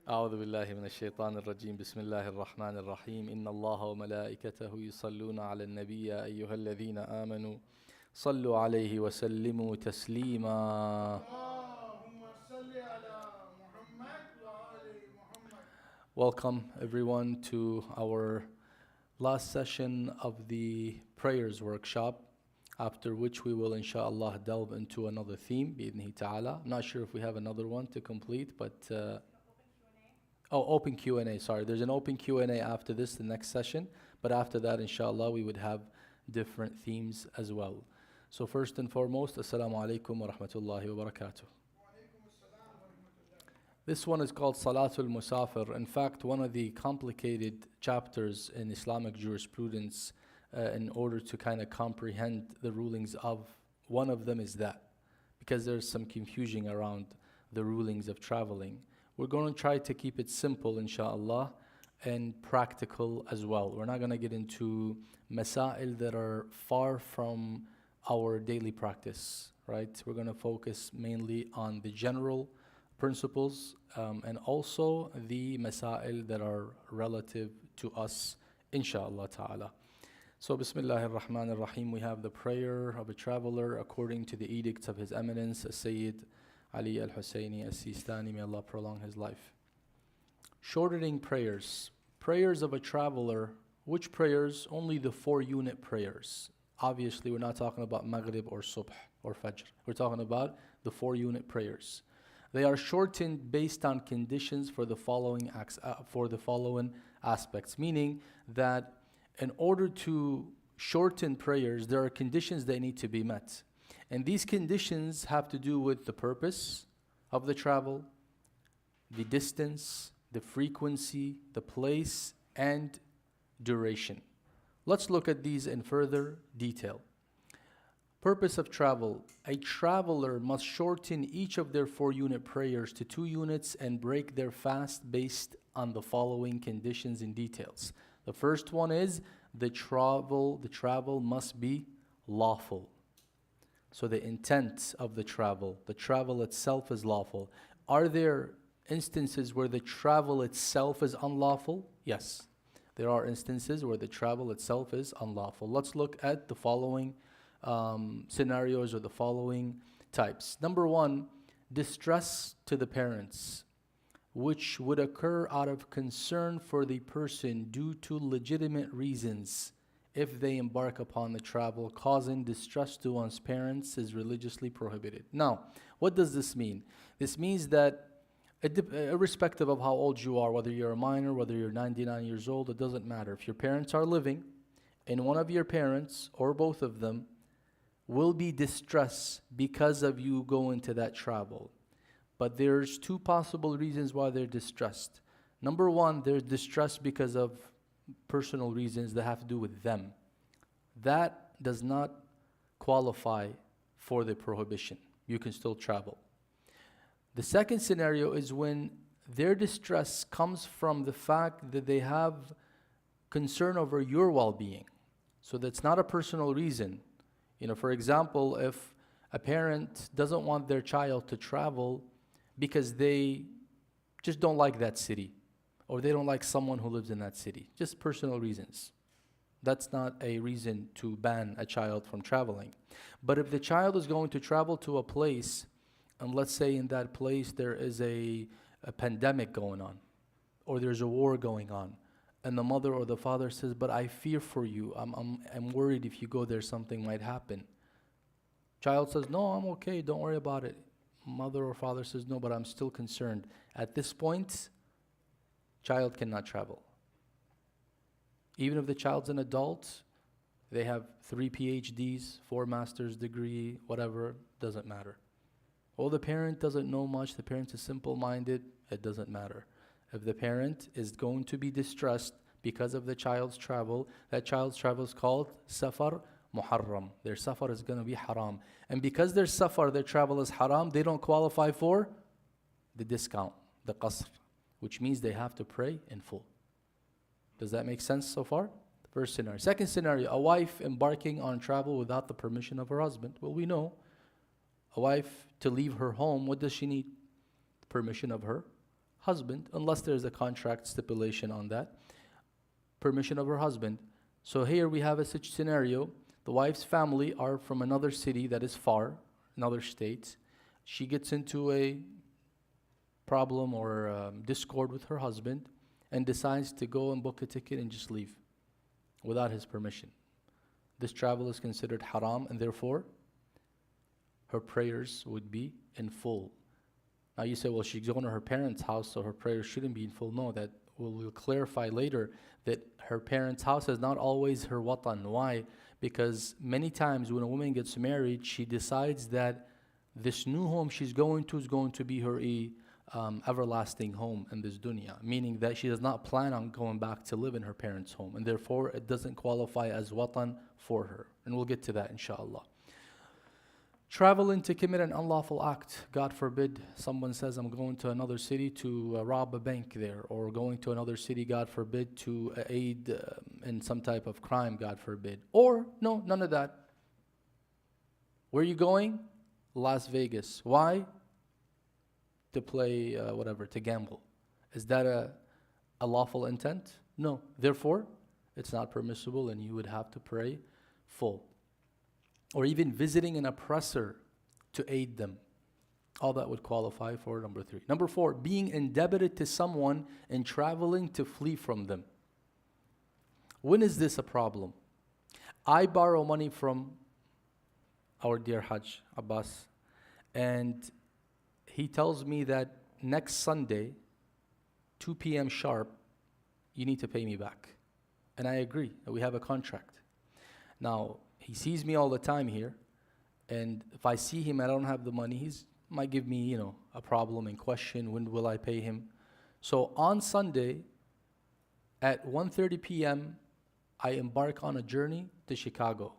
أعوذ بالله من الشيطان الرجيم بسم الله الرحمن الرحيم إن الله وملائكته يصلون على النبي يا أيها الذين آمنوا صلوا عليه وسلموا تسليما. Welcome everyone to our last session of the prayers workshop, after which we will inshallah delve into another theme bi'idhnihi ta'ala. I'm not sure if we have another one to complete, but open Q&A, sorry. There's an open Q&A after this, the next session, but after that inshallah we would have different themes as well. So first and foremost, Assalamu alaikum wa rahmatullahi wa barakatuh. This one is called Salatul Musafir. In fact, one of the complicated chapters in Islamic jurisprudence in order to kind of comprehend the rulings of one of them is that, because there's some confusion around the rulings of traveling. We're going to try to keep it simple, inshallah, and practical as well. We're not going to get into masail that are far from our daily practice, right? We're going to focus mainly on the general principles and also the masail that are relative to us, inshallah ta'ala. So, Bismillahir Rahmanir Rahim, we have the prayer of a traveler according to the edicts of His Eminence, Sayyid Ali al-Husayni al-Sistani, may Allah prolong his life. Shortening prayers. Prayers of a traveler. Which prayers? Only the 4-unit prayers. Obviously, we're not talking about Maghrib or Subh or Fajr. We're talking about the 4-unit prayers. They are shortened based on conditions for the following aspects, meaning that in order to shorten prayers, there are conditions that need to be met. And these conditions have to do with the purpose of the travel, the distance, the frequency, the place, and duration. Let's look at these in further detail. Purpose of travel. A traveler must shorten each of their 4-unit prayers to 2 units and break their fast based on the following conditions and details. The first one is the travel must be lawful. So the intent of the travel itself is lawful. Are there instances where the travel itself is unlawful? Yes, there are instances where the travel itself is unlawful. Let's look at the following scenarios or the following types. Number 1, distress to the parents, which would occur out of concern for the person due to legitimate reasons. If they embark upon the travel, causing distress to one's parents is religiously prohibited. Now, what does this mean? This means that irrespective of how old you are, whether you're a minor, whether you're 99 years old, it doesn't matter. If your parents are living and one of your parents or both of them will be distressed because of you going to that travel. But there's 2 possible reasons why they're distressed. Number 1, they're distressed because of personal reasons that have to do with them. That does not qualify for the prohibition. You can still travel. The second scenario is when their distress comes from the fact that they have concern over your well-being. So that's not a personal reason. For example, if a parent doesn't want their child to travel because they just don't like that city, or they don't like someone who lives in that city, just personal reasons. That's not a reason to ban a child from traveling. But if the child is going to travel to a place, and let's say in that place there is a pandemic going on, or there's a war going on, and the mother or the father says, but I fear for you, I'm worried if you go there something might happen. Child says, no, I'm okay, don't worry about it. Mother or father says, no, but I'm still concerned. At this point, child cannot travel. Even if the child's an adult, they have 3 PhDs, 4 master's degree, whatever, doesn't matter. Well, the parent doesn't know much, the parent is simple-minded, it doesn't matter. If the parent is going to be distressed because of the child's travel, that child's travel is called safar muharram. Their safar is going to be haram. And because their safar, their travel is haram, they don't qualify for the discount, the qasr, which means they have to pray in full. Does that make sense so far? First scenario. Second scenario, a wife embarking on travel without the permission of her husband. Well, we know A wife to leave her home, what does she need? Permission of her husband, unless there's a contract stipulation on that. Permission of her husband. So here we have a such scenario. The wife's family are from another city that is far, another state. She gets into a problem or discord with her husband and decides to go and book a ticket and just leave without his permission. This travel is considered haram, and therefore her prayers would be in full. Now you say, well, she's going to her parents' house, so her prayers shouldn't be in full. No, that we'll clarify later that her parents' house is not always her watan. Why? Because many times when a woman gets married, she decides that this new home she's going to is going to be her everlasting home in this dunya, meaning that she does not plan on going back to live in her parents' home, and therefore it doesn't qualify as watan for her. And we'll get to that inshallah. Traveling to commit an unlawful act. God forbid someone says, I'm going to another city to rob a bank there, or going to another city, God forbid, to aid in some type of crime, God forbid. Or, no, none of that. Where are you going? Las Vegas. Why? To play to gamble. Is that a lawful intent? No. Therefore, it's not permissible, and you would have to pray full. Or even visiting an oppressor to aid them. All that would qualify for number 3. Number 4, being indebted to someone and traveling to flee from them. When is this a problem? I borrow money from our dear Hajj Abbas, and he tells me that next Sunday, 2 p.m. sharp, you need to pay me back. And I agree. We have a contract. Now, he sees me all the time here, and if I see him and I don't have the money, he might give me, a problem and question, when will I pay him? So on Sunday, at 1:30 p.m., I embark on a journey to Chicago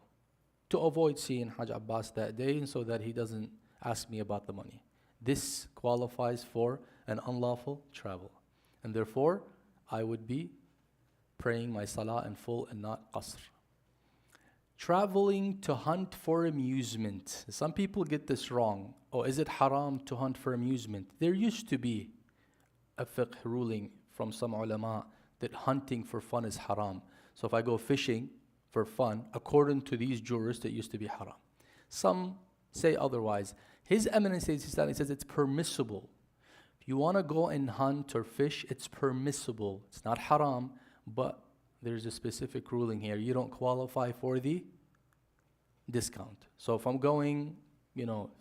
to avoid seeing Hajj Abbas that day, and so that he doesn't ask me about the money. This qualifies for an unlawful travel. And therefore, I would be praying my salah in full and not qasr. Traveling to hunt for amusement. Some people get this wrong. Oh, is it haram to hunt for amusement? There used to be a fiqh ruling from some ulama that hunting for fun is haram. So if I go fishing for fun, according to these jurists, it used to be haram. Some say otherwise. His Eminence says it's permissible. If you want to go and hunt or fish, it's permissible. It's not haram, but there's a specific ruling here. You don't qualify for the discount. So if I'm going,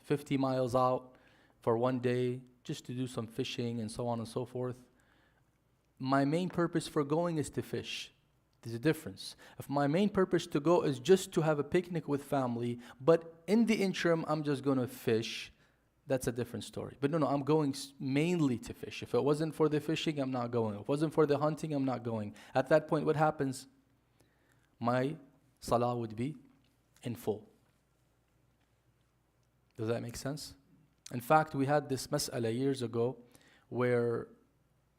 50 miles out for one day just to do some fishing and so on and so forth, my main purpose for going is to fish. There's a difference. If my main purpose to go is just to have a picnic with family, but in the interim I'm just going to fish, that's a different story. But no, I'm going mainly to fish. If it wasn't for the fishing, I'm not going. If it wasn't for the hunting, I'm not going. At that point, what happens? My salah would be in full. Does that make sense? In fact, we had this mas'ala years ago where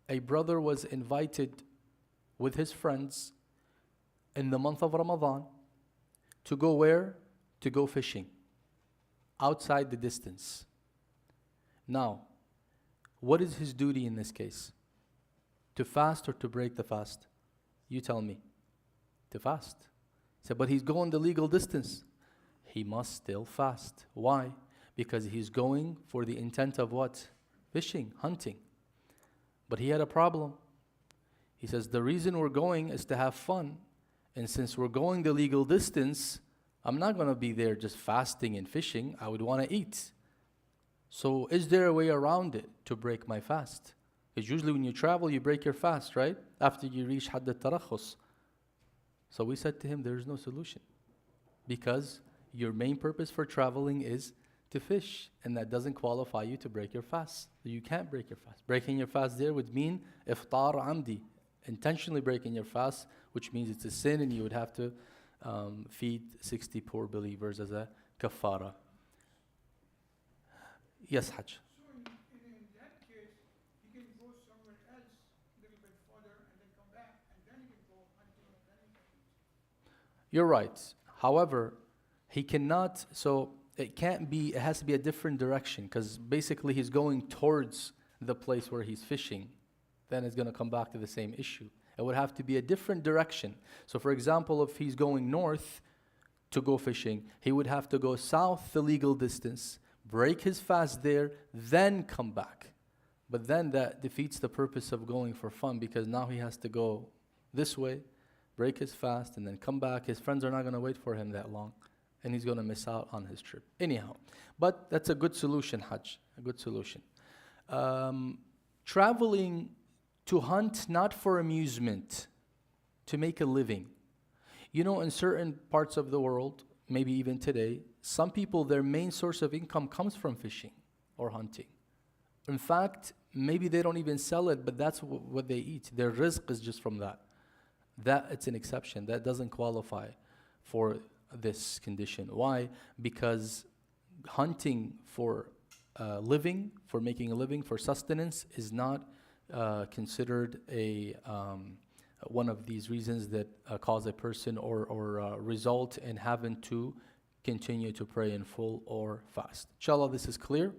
a brother was invited with his friends in the month of Ramadan to go where? To go fishing outside the distance. Now, what is his duty in this case? To fast or to break the fast? You tell me. To fast. He said, but he's going the legal distance. He must still fast. Why? Because he's going for the intent of what? Fishing, hunting. But he had a problem. He says, the reason we're going is to have fun. And since we're going the legal distance, I'm not going to be there just fasting and fishing. I would want to eat. So is there a way around it to break my fast? Because usually when you travel, you break your fast, right? After you reach Hadd al-Tarakhus. So we said to him, there is no solution. Because your main purpose for traveling is to fish. And that doesn't qualify you to break your fast. So you can't break your fast. Breaking your fast there would mean iftar amdi. Intentionally breaking your fast, which means it's a sin, and you would have to feed 60 poor believers as a kafara. Yes, Hajj. So in that case, he can go somewhere else a little bit further and then come back, and then he can go hunting and then he can eat. You're right. However, he cannot, so it can't be, it has to be a different direction, because basically he's going towards the place where he's fishing. Then it's going to come back to the same issue. It would have to be a different direction. So for example, if he's going north to go fishing, he would have to go south the legal distance, break his fast there, then come back. But then that defeats the purpose of going for fun, because now he has to go this way, break his fast, and then come back. His friends are not going to wait for him that long, and he's going to miss out on his trip. Anyhow, but that's a good solution, Hajj, a good solution. Traveling to hunt not for amusement, to make a living. You know, in certain parts of the world, maybe even today, some people, their main source of income comes from fishing or hunting. In fact, maybe they don't even sell it, but that's what they eat. Their rizq is just from that. That, it's an exception. That doesn't qualify for this condition. Why? Because hunting for living, for making a living, for sustenance, is not considered a one of these reasons that cause a person or result in having to continue to pray in full or fast. Inshallah, this is clear.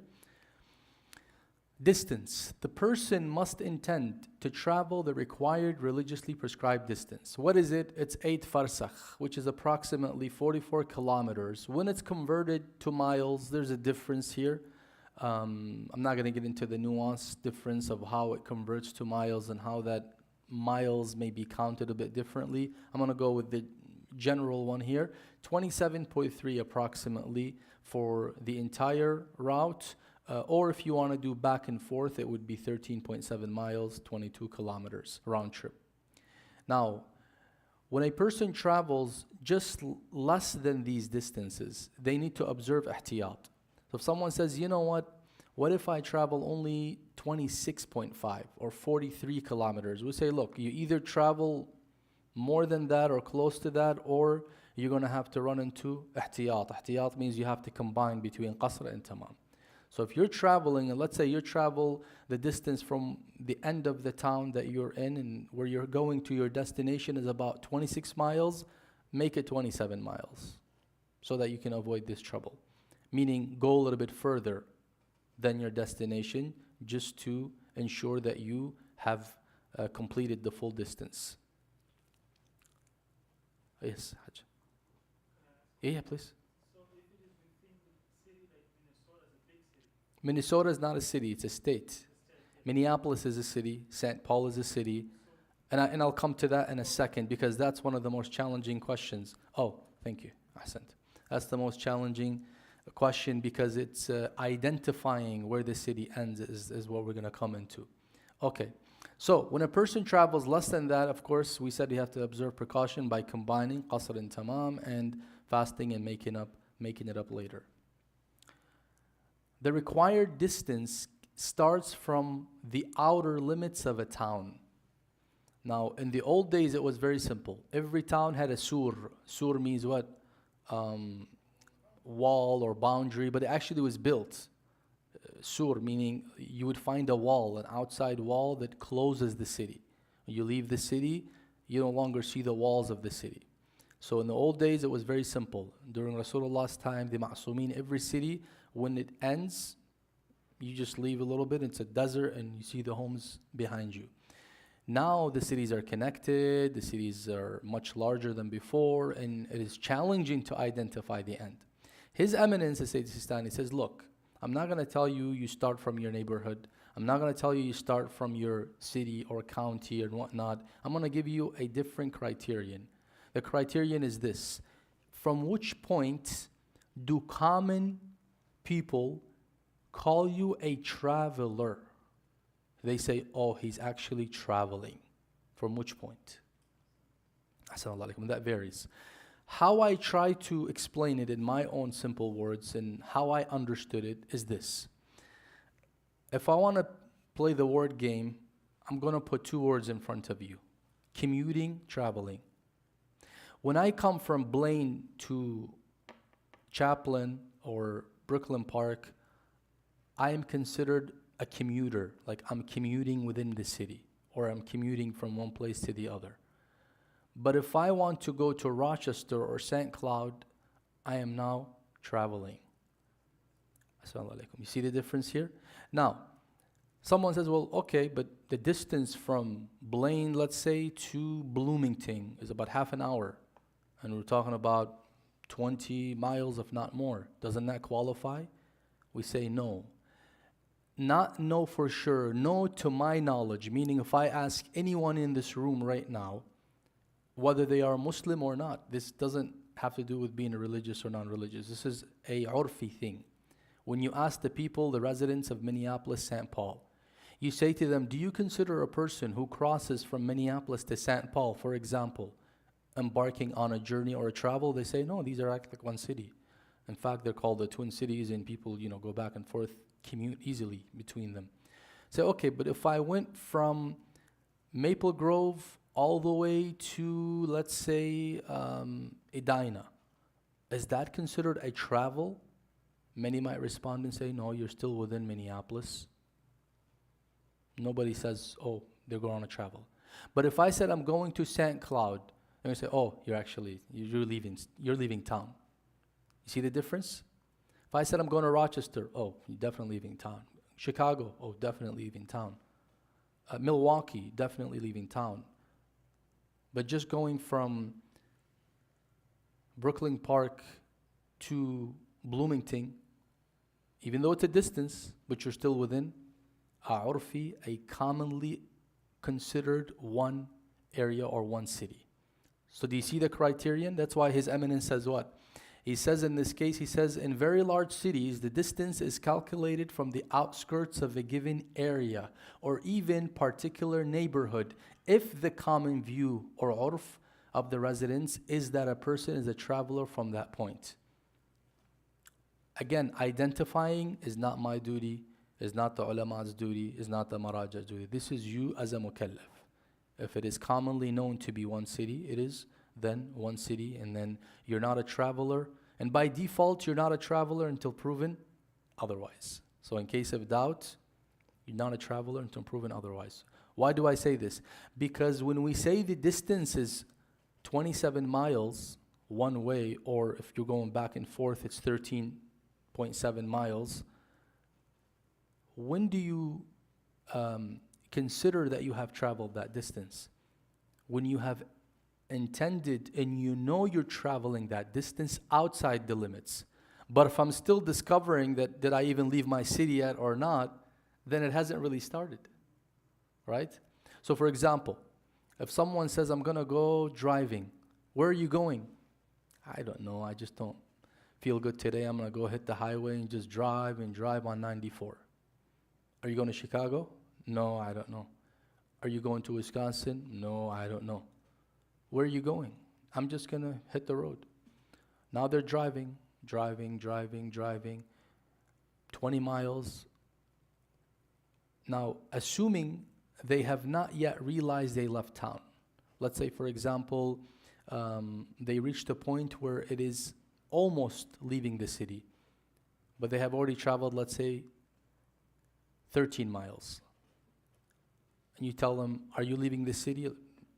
Distance. The person must intend to travel the required religiously prescribed distance. What is it? It's 8 farsakh, which is approximately 44 kilometers. When it's converted to miles, there's a difference here. I'm not going to get into the nuanced difference of how it converts to miles and how that miles may be counted a bit differently. I'm going to go with the general one here. 27.3 approximately for the entire route. Or if you want to do back and forth, it would be 13.7 miles, 22 kilometers round trip. Now, when a person travels just less than these distances, they need to observe ihtiyat. So if someone says, you know what if I travel only 26.5 or 43 kilometers? We say, look, you either travel more than that or close to that, or you're going to have to run into ihtiyat. Ihtiyat means you have to combine between qasr and tamam. So if you're traveling, and let's say you travel the distance from the end of the town that you're in and where you're going to your destination is about 26 miles, make it 27 miles so that you can avoid this trouble. Meaning go a little bit further than your destination just to ensure that you have completed the full distance. Yes, Hajj. Yeah, please. Minnesota is not a city, it's a state. Minneapolis is a city, St. Paul is a city. And I'll come to that in a second, because that's one of the most challenging questions. Oh, thank you, Ahsant. That's the most challenging question, because it's identifying where the city ends is what we're going to come into. Okay, so when a person travels less than that, of course, we said you have to observe precaution by combining qasr and tamam and fasting and making it up later. The required distance starts from the outer limits of a town. Now, in the old days, it was very simple. Every town had a sur. Sur means what? Wall or boundary, but it actually was built. Sur meaning you would find a wall, an outside wall that closes the city. When you leave the city, you no longer see the walls of the city. So in the old days, it was very simple. During Rasulullah's time, the Ma'sumin, every city, when it ends, you just leave a little bit, it's a desert, and you see the homes behind you. Now the cities are connected, the cities are much larger than before, and it is challenging to identify the end. His Eminence, the Sayyid Sistani, says, look, I'm not going to tell you you start from your neighborhood. I'm not going to tell you you start from your city or county and whatnot. I'm going to give you a different criterion. The criterion is this: from which point do common people call you a traveler? They say, oh, he's actually traveling. From which point? Assalamu alaikum. That varies. How I try to explain it in my own simple words and how I understood it is this. If I want to play the word game, I'm going to put two words in front of you: commuting, traveling. When I come from Blaine to Chaplin or Brooklyn Park, I am considered a commuter, like I'm commuting within the city, or I'm commuting from one place to the other. But if I want to go to Rochester or St. Cloud, I am now traveling. Assalamu alaikum. You see the difference here? Now, someone says, well, okay, but the distance from Blaine, let's say, to Bloomington is about half an hour. And we're talking about 20 miles, if not more. Doesn't that qualify? We say no. Not no for sure. No to my knowledge, meaning if I ask anyone in this room right now, whether they are Muslim or not, this doesn't have to do with being religious or non-religious. This is a urfi thing. When you ask the people, the residents of Minneapolis, St. Paul, you say to them, do you consider a person who crosses from Minneapolis to St. Paul, for example, embarking on a journey or a travel? They say, no, these are act like one city. In fact, they're called the Twin Cities, and people, go back and forth, commute easily between them. Say, okay, but if I went from Maple Grove all the way to, let's say, Edina, is that considered a travel? Many might respond and say, no, you're still within Minneapolis. Nobody says, oh, they're going on a travel. But if I said I'm going to St. Cloud, they're going to say, oh, you're leaving town. You see the difference? If I said I'm going to Rochester, oh, you're definitely leaving town. Chicago, oh, definitely leaving town. Milwaukee, definitely leaving town. But just going from Brooklyn Park to Bloomington, even though it's a distance, but you're still within urfi, a commonly considered one area or one city. So do you see the criterion? That's why His Eminence says what? He says in this case, he says, in very large cities, the distance is calculated from the outskirts of a given area or even particular neighborhood if the common view or urf of the residents is that a person is a traveler from that point. Again, identifying is not my duty, is not the ulama's duty, is not the maraja's duty. This is you as a mukallaf. If it is commonly known to be one city, it is then one city, and then you're not a traveler. And by default, you're not a traveler until proven otherwise. So in case of doubt, you're not a traveler until proven otherwise. Why do I say this? Because when we say the distance is 27 miles one way, or if you're going back and forth, it's 13.7 miles, when do you consider that you have traveled that distance? When you have intended and you're traveling that distance outside the limits. But if I'm still discovering that did I even leave my city yet or not, then it hasn't really started, right? So for example, if someone says, I'm going to go driving, where are you going? I don't know, I just don't feel good today. I'm going to go hit the highway and just drive on 94. Are you going to Chicago? No, I don't know. Are you going to Wisconsin? No, I don't know. Where are you going? I'm just going to hit the road. Now they're driving, 20 miles. Now, assuming they have not yet realized they left town. Let's say, for example, they reached a point where it is almost leaving the city, but they have already traveled, let's say, 13 miles. And you tell them, are you leaving the city?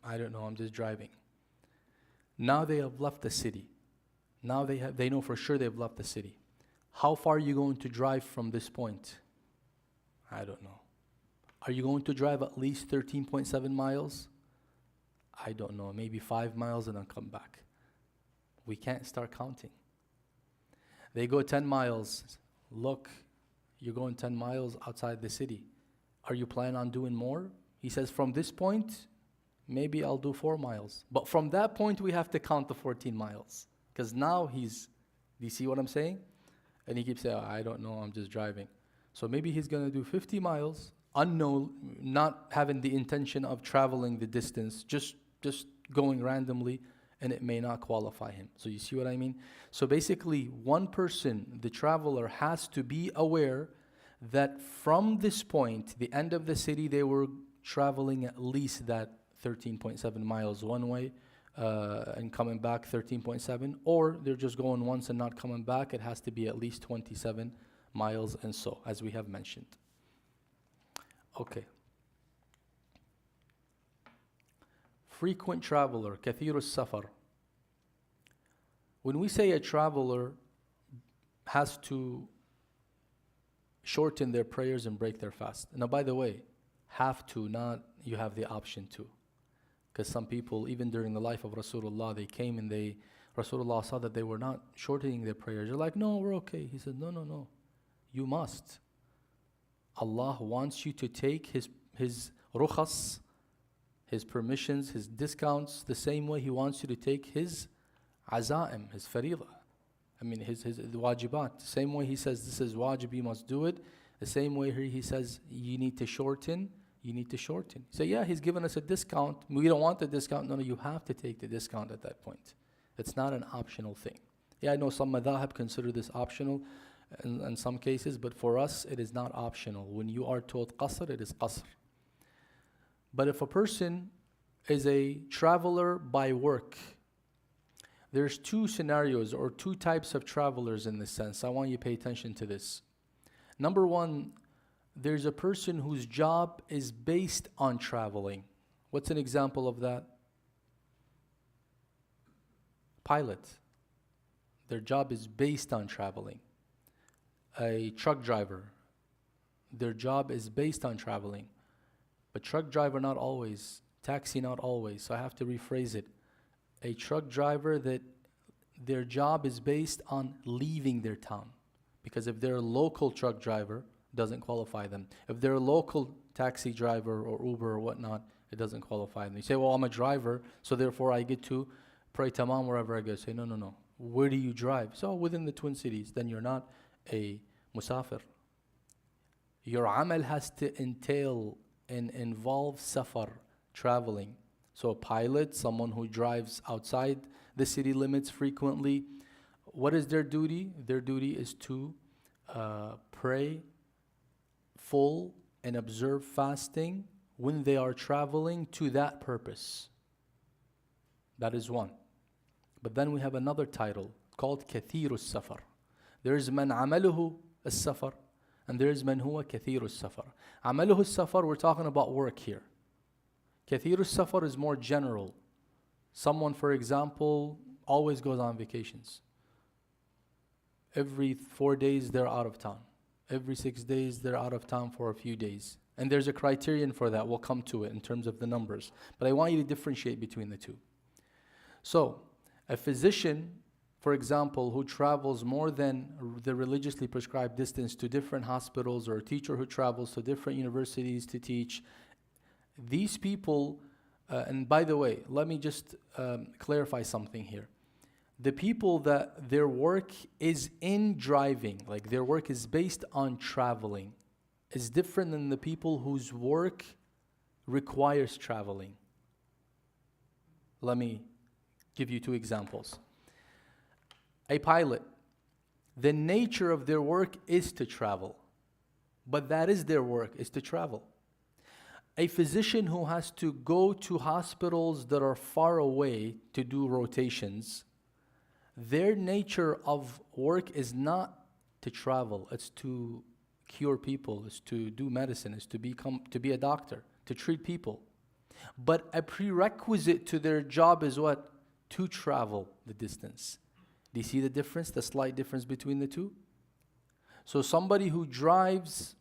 I don't know, I'm just driving. Now they have left the city. Now they know for sure they've left the city. How far are you going to drive from this point? I don't know. Are you going to drive at least 13.7 miles? I don't know, maybe 5 miles and then come back. We can't start counting. They go 10 miles. Look, you're going 10 miles outside the city. Are you planning on doing more? He says, from this point, maybe I'll do 4 miles. But from that point, we have to count the 14 miles. Because now do you see what I'm saying? And he keeps saying, I don't know, I'm just driving. So maybe he's going to do 50 miles, unknown, not having the intention of traveling the distance, just going randomly, and it may not qualify him. So you see what I mean? So basically, one person, the traveler, has to be aware that from this point, the end of the city, they were traveling at least that 13.7 miles one way and coming back 13.7, or they're just going once and not coming back. It has to be at least 27 miles and so, as we have mentioned. Okay. Frequent traveler, kathiru safar. When we say a traveler has to shorten their prayers and break their fast. Now, by the way, have to, not you have the option to. Because some people, even during the life of Rasulullah, they came and Rasulullah saw that they were not shortening their prayers. They're like, no, we're okay. He said, no, no, no. You must. Allah wants you to take His rukhas, His permissions, His discounts, the same way He wants you to take His azaim, His faridah. I mean, his wajibat. The same way He says this is wajib, you must do it. The same way here He says you need to shorten, you need to shorten. So yeah, He's given us a discount. We don't want the discount. No, no, you have to take the discount at that point. It's not an optional thing. Yeah, I know some madhahib consider this optional in some cases, but for us it is not optional. When you are told qasr, it is qasr. But if a person is a traveler by work, there's two scenarios or two types of travelers in this sense. I want you to pay attention to this. Number one, there's a person whose job is based on traveling. What's an example of that? Pilot. Their job is based on traveling. A truck driver. Their job is based on traveling. But truck driver not always. Taxi not always. So I have to rephrase it. A truck driver that their job is based on leaving their town. Because if they're a local truck driver, doesn't qualify them. If they're a local taxi driver or Uber or whatnot, it doesn't qualify them. You say, well, I'm a driver, so therefore I get to pray tamam wherever I go. Say, no, no, no. Where do you drive? So within the Twin Cities, then you're not a musafir. Your amal has to entail and involve safar, traveling. So a pilot, someone who drives outside the city limits frequently, what is their duty? Their duty is to pray full and observe fasting when they are traveling to that purpose. That is one. But then we have another title called Kathiru Safar. There is man amaluhu as-safar and there is man huwa kathiru as-safar. Amaluhu as-safar, we're talking about work here. Kathiru Safar is more general. Someone, for example, always goes on vacations. Every 4 days they're out of town. Every 6 days they're out of town for a few days. And there's a criterion for that. We'll come to it in terms of the numbers. But I want you to differentiate between the two. So, a physician, for example, who travels more than the religiously prescribed distance to different hospitals, or a teacher who travels to different universities to teach, these people, and by the way, let me just clarify something here. The people that their work is in driving, like their work is based on traveling, is different than the people whose work requires traveling. Let me give you two examples. A pilot, the nature of their work is to travel, but that is their work, is to travel. A physician who has to go to hospitals that are far away to do rotations, their nature of work is not to travel, it's to cure people, it's to do medicine, it's to be a doctor, to treat people. But a prerequisite to their job is what? To travel the distance. Do you see the difference, the slight difference between the two? So somebody who drives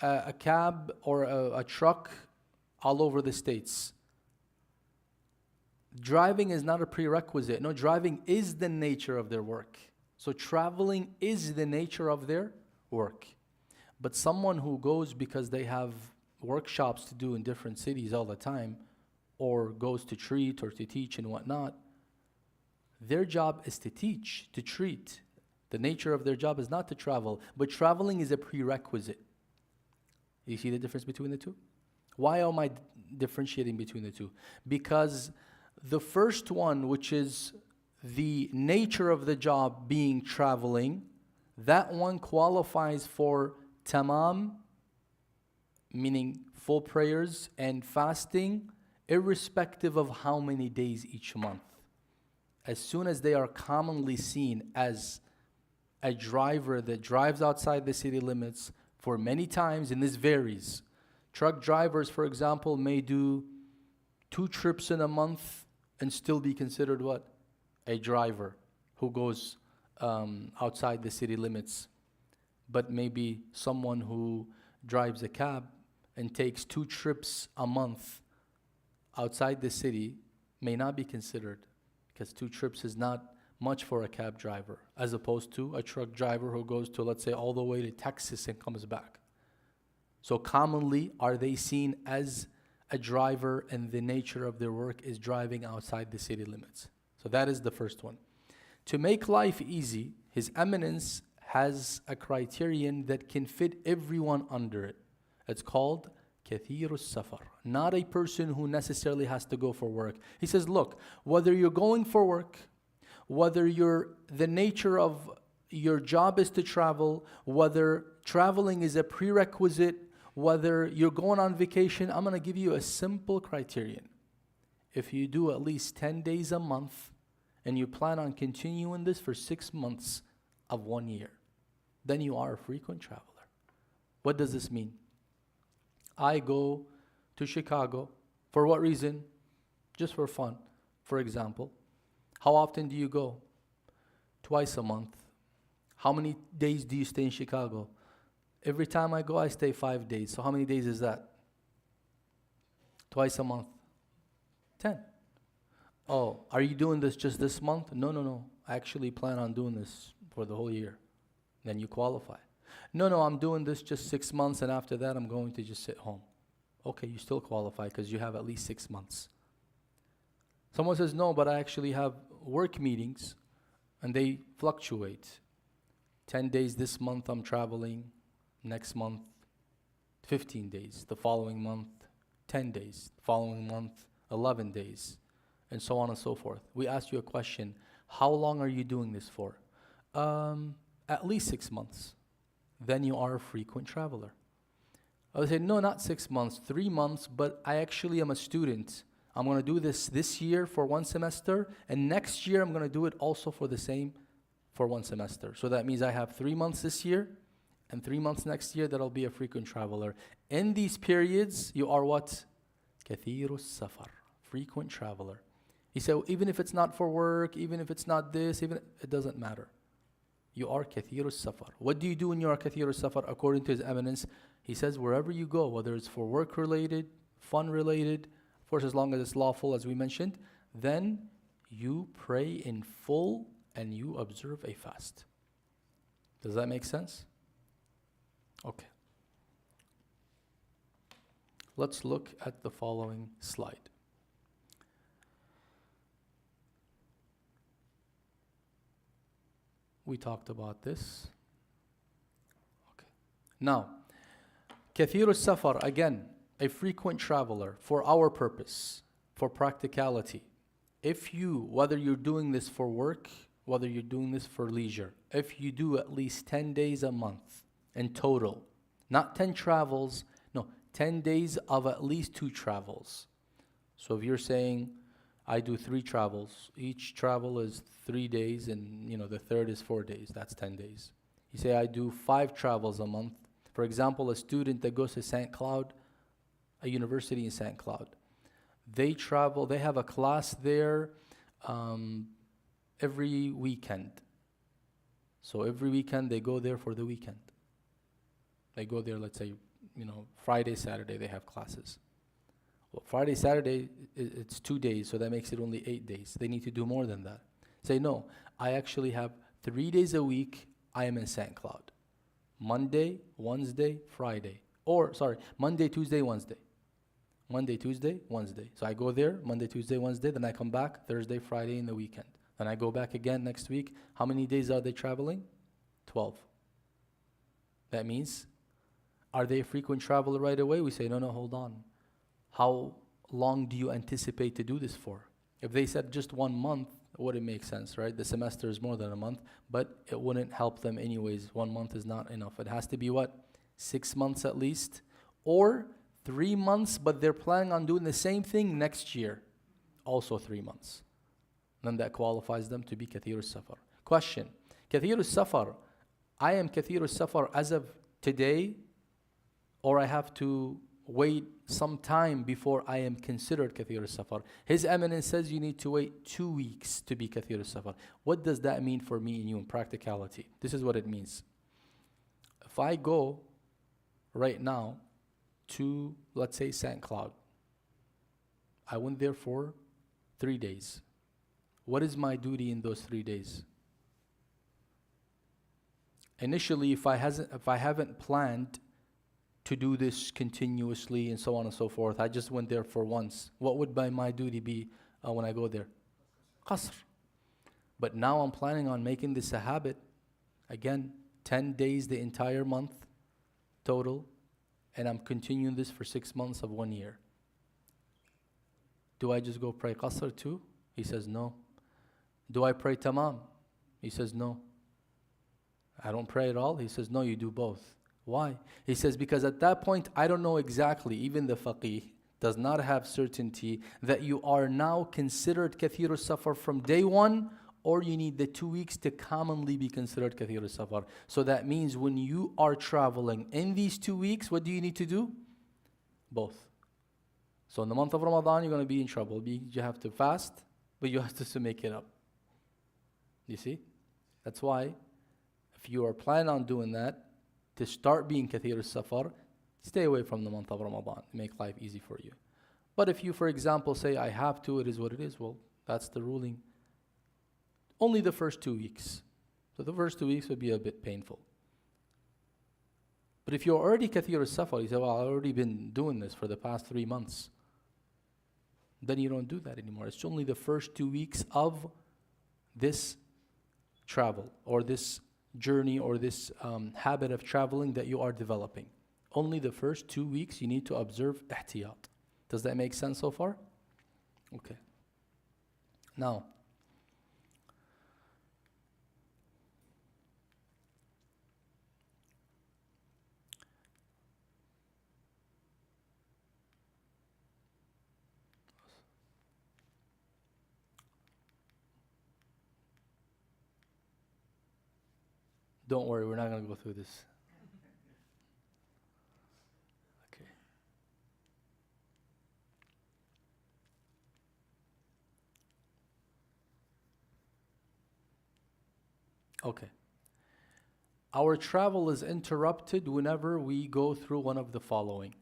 a cab or a truck all over the States, driving is not a prerequisite. No, driving is the nature of their work. So traveling is the nature of their work. But someone who goes because they have workshops to do in different cities all the time, or goes to treat or to teach and whatnot, their job is to teach, to treat. The nature of their job is not to travel, but traveling is a prerequisite. You see the difference between the two? Why am I differentiating between the two? Because the first one, which is the nature of the job being traveling, that one qualifies for tamam, meaning full prayers and fasting, irrespective of how many days each month. As soon as they are commonly seen as a driver that drives outside the city limits for many times, and this varies. Truck drivers, for example, may do 2 trips in a month and still be considered what? A driver who goes outside the city limits. But maybe someone who drives a cab and takes 2 trips a month outside the city may not be considered, because 2 trips is not much for a cab driver, as opposed to a truck driver who goes to, let's say, all the way to Texas and comes back. So commonly, are they seen as a driver, and the nature of their work is driving outside the city limits? So that is the first one. To make life easy, His Eminence has a criterion that can fit everyone under it. It's called Kathirus Safar, not a person who necessarily has to go for work. He says, look, whether you're going for work, whether the nature of your job is to travel, whether traveling is a prerequisite, whether you're going on vacation, I'm going to give you a simple criterion. If you do at least 10 days a month and you plan on continuing this for 6 months of 1 year, then you are a frequent traveler. What does this mean? I go to Chicago. For what reason? Just for fun, for example. How often do you go? Twice a month. How many days do you stay in Chicago? Every time I go, I stay 5 days. So how many days is that? Twice a month. 10. Oh, are you doing this just this month? No. I actually plan on doing this for the whole year. Then you qualify. No, I'm doing this just 6 months, and after that I'm going to just sit home. Okay, you still qualify because you have at least 6 months. Someone says, no, but I actually have work meetings, and they fluctuate. 10 days this month I'm traveling, next month 15 days, the following month 10 days, the following month 11 days, and so on and so forth. We ask you a question, how long are you doing this for? At least 6 months. Then you are a frequent traveler. I would say, no, not 6 months, 3 months, but I actually am a student. I'm going to do this year for 1 semester, and next year I'm going to do it also for the same for 1 semester. So that means I have 3 months this year and 3 months next year that I'll be a frequent traveler. In these periods, you are what? Kathirus Safar, frequent traveler. He said, even if it's not for work, even if it's not this, it doesn't matter. You are Kathirus Safar. What do you do when you are Kathirus Safar? According to His Eminence, he says wherever you go, whether it's for work related, fun related, of course as long as it's lawful as we mentioned, then you pray in full and you observe a fast. Does that make sense? Okay. Let's look at the following slide. We talked about this. Okay. Now, Kathirus Safar, again, a frequent traveler for our purpose, for practicality. Whether you're doing this for work, whether you're doing this for leisure, if you do at least 10 days a month in total, not 10 travels, no, 10 days of at least 2 travels. So if you're saying, I do 3 travels, each travel is 3 days, and the third is 4 days, that's 10 days. You say, I do 5 travels a month. For example, a student that goes to St. Cloud, a university in St. Cloud, they travel, they have a class there every weekend. So every weekend they go there for the weekend. They go there, let's say, Friday, Saturday they have classes. Well, Friday, Saturday, it's 2 days, so that makes it only 8 days. They need to do more than that. Say, no, I actually have 3 days a week I am in St. Cloud. Monday, Wednesday, Friday. Monday, Tuesday, Wednesday. Monday, Tuesday, Wednesday. So I go there, Monday, Tuesday, Wednesday, then I come back Thursday, Friday in the weekend. Then I go back again next week. How many days are they traveling? 12. That means, are they a frequent traveler right away? We say, no, hold on. How long do you anticipate to do this for? If they said just 1 month, it wouldn't make sense, right? The semester is more than a month, but it wouldn't help them anyways. 1 month is not enough. It has to be what? 6 months at least, or 3 months, but they're planning on doing the same thing next year. Also 3 months. Then that qualifies them to be Kathirus Safar. Question, Kathirus Safar, I am Kathirus Safar as of today, or I have to wait some time before I am considered Kathirus Safar? His Eminence says you need to wait 2 weeks to be Kathirus Safar. What does that mean for me and you in practicality? This is what it means. if I go right now to, let's say, St. Cloud, I went there for 3 days. What is my duty in those 3 days? Initially, if I haven't planned to do this continuously and so on and so forth, I just went there for once, what would my duty be when I go there? Qasr. But now I'm planning on making this a habit. Again, 10 days the entire month total, and I'm continuing this for 6 months of 1 year. Do I just go pray Qasr too? He says no. Do I pray Tamam? He says no. I don't pray at all? He says no, you do both. Why? He says because at that point I don't know exactly, even the faqih does not have certainty that you are now considered kathir al-safar from day one, or you need the 2 weeks to commonly be considered kathir al-safar. So that means when you are traveling in these 2 weeks, what do you need to do? Both. So in the month of Ramadan, you're going to be in trouble. You have to fast, but you have to make it up. You see? That's why if you are planning on doing that, to start being kathir al-safar, stay away from the month of Ramadan. Make life easy for you. But if you, for example, say, I have to, it is what it is, well, that's the ruling. Only the first 2 weeks. So the first 2 weeks would be a bit painful. But if you're already kathir al-safar, you say, well, I've already been doing this for the past 3 months. Then you don't do that anymore. It's only the first 2 weeks of this travel or this journey or this habit of traveling that you are developing. Only the first 2 weeks you need to observe ihtiyat. Does that make sense so far? Okay. Now, don't worry, we're not going to go through this. Okay. Okay. Our travel is interrupted whenever we go through one of the following.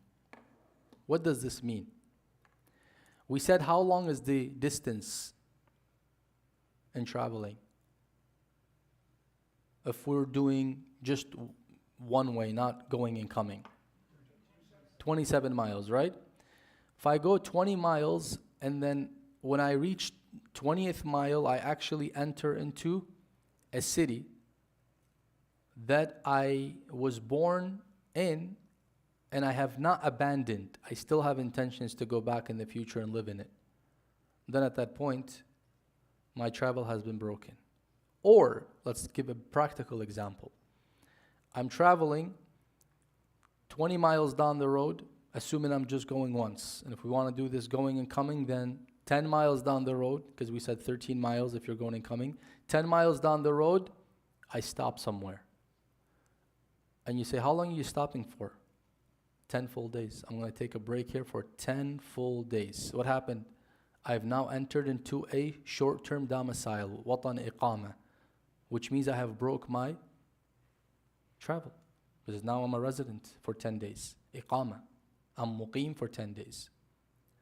What does this mean? We said how long is the distance in traveling? If we're doing just one way, not going and coming. 27 miles, right? If I go 20 miles and then when I reach 20th mile, I actually enter into a city that I was born in and I have not abandoned. I still have intentions to go back in the future and live in it. Then at that point, my travel has been broken. Or, let's give a practical example. I'm traveling 20 miles down the road, assuming I'm just going once. And if we want to do this going and coming, then 10 miles down the road, because we said 13 miles if you're going and coming. 10 miles down the road, I stop somewhere. And you say, how long are you stopping for? 10 full days. I'm going to take a break here for 10 full days. What happened? I've now entered into a short-term domicile, watan iqama, which means I have broke my travel. Because now I'm a resident for 10 days. Iqama. I'm muqim for 10 days.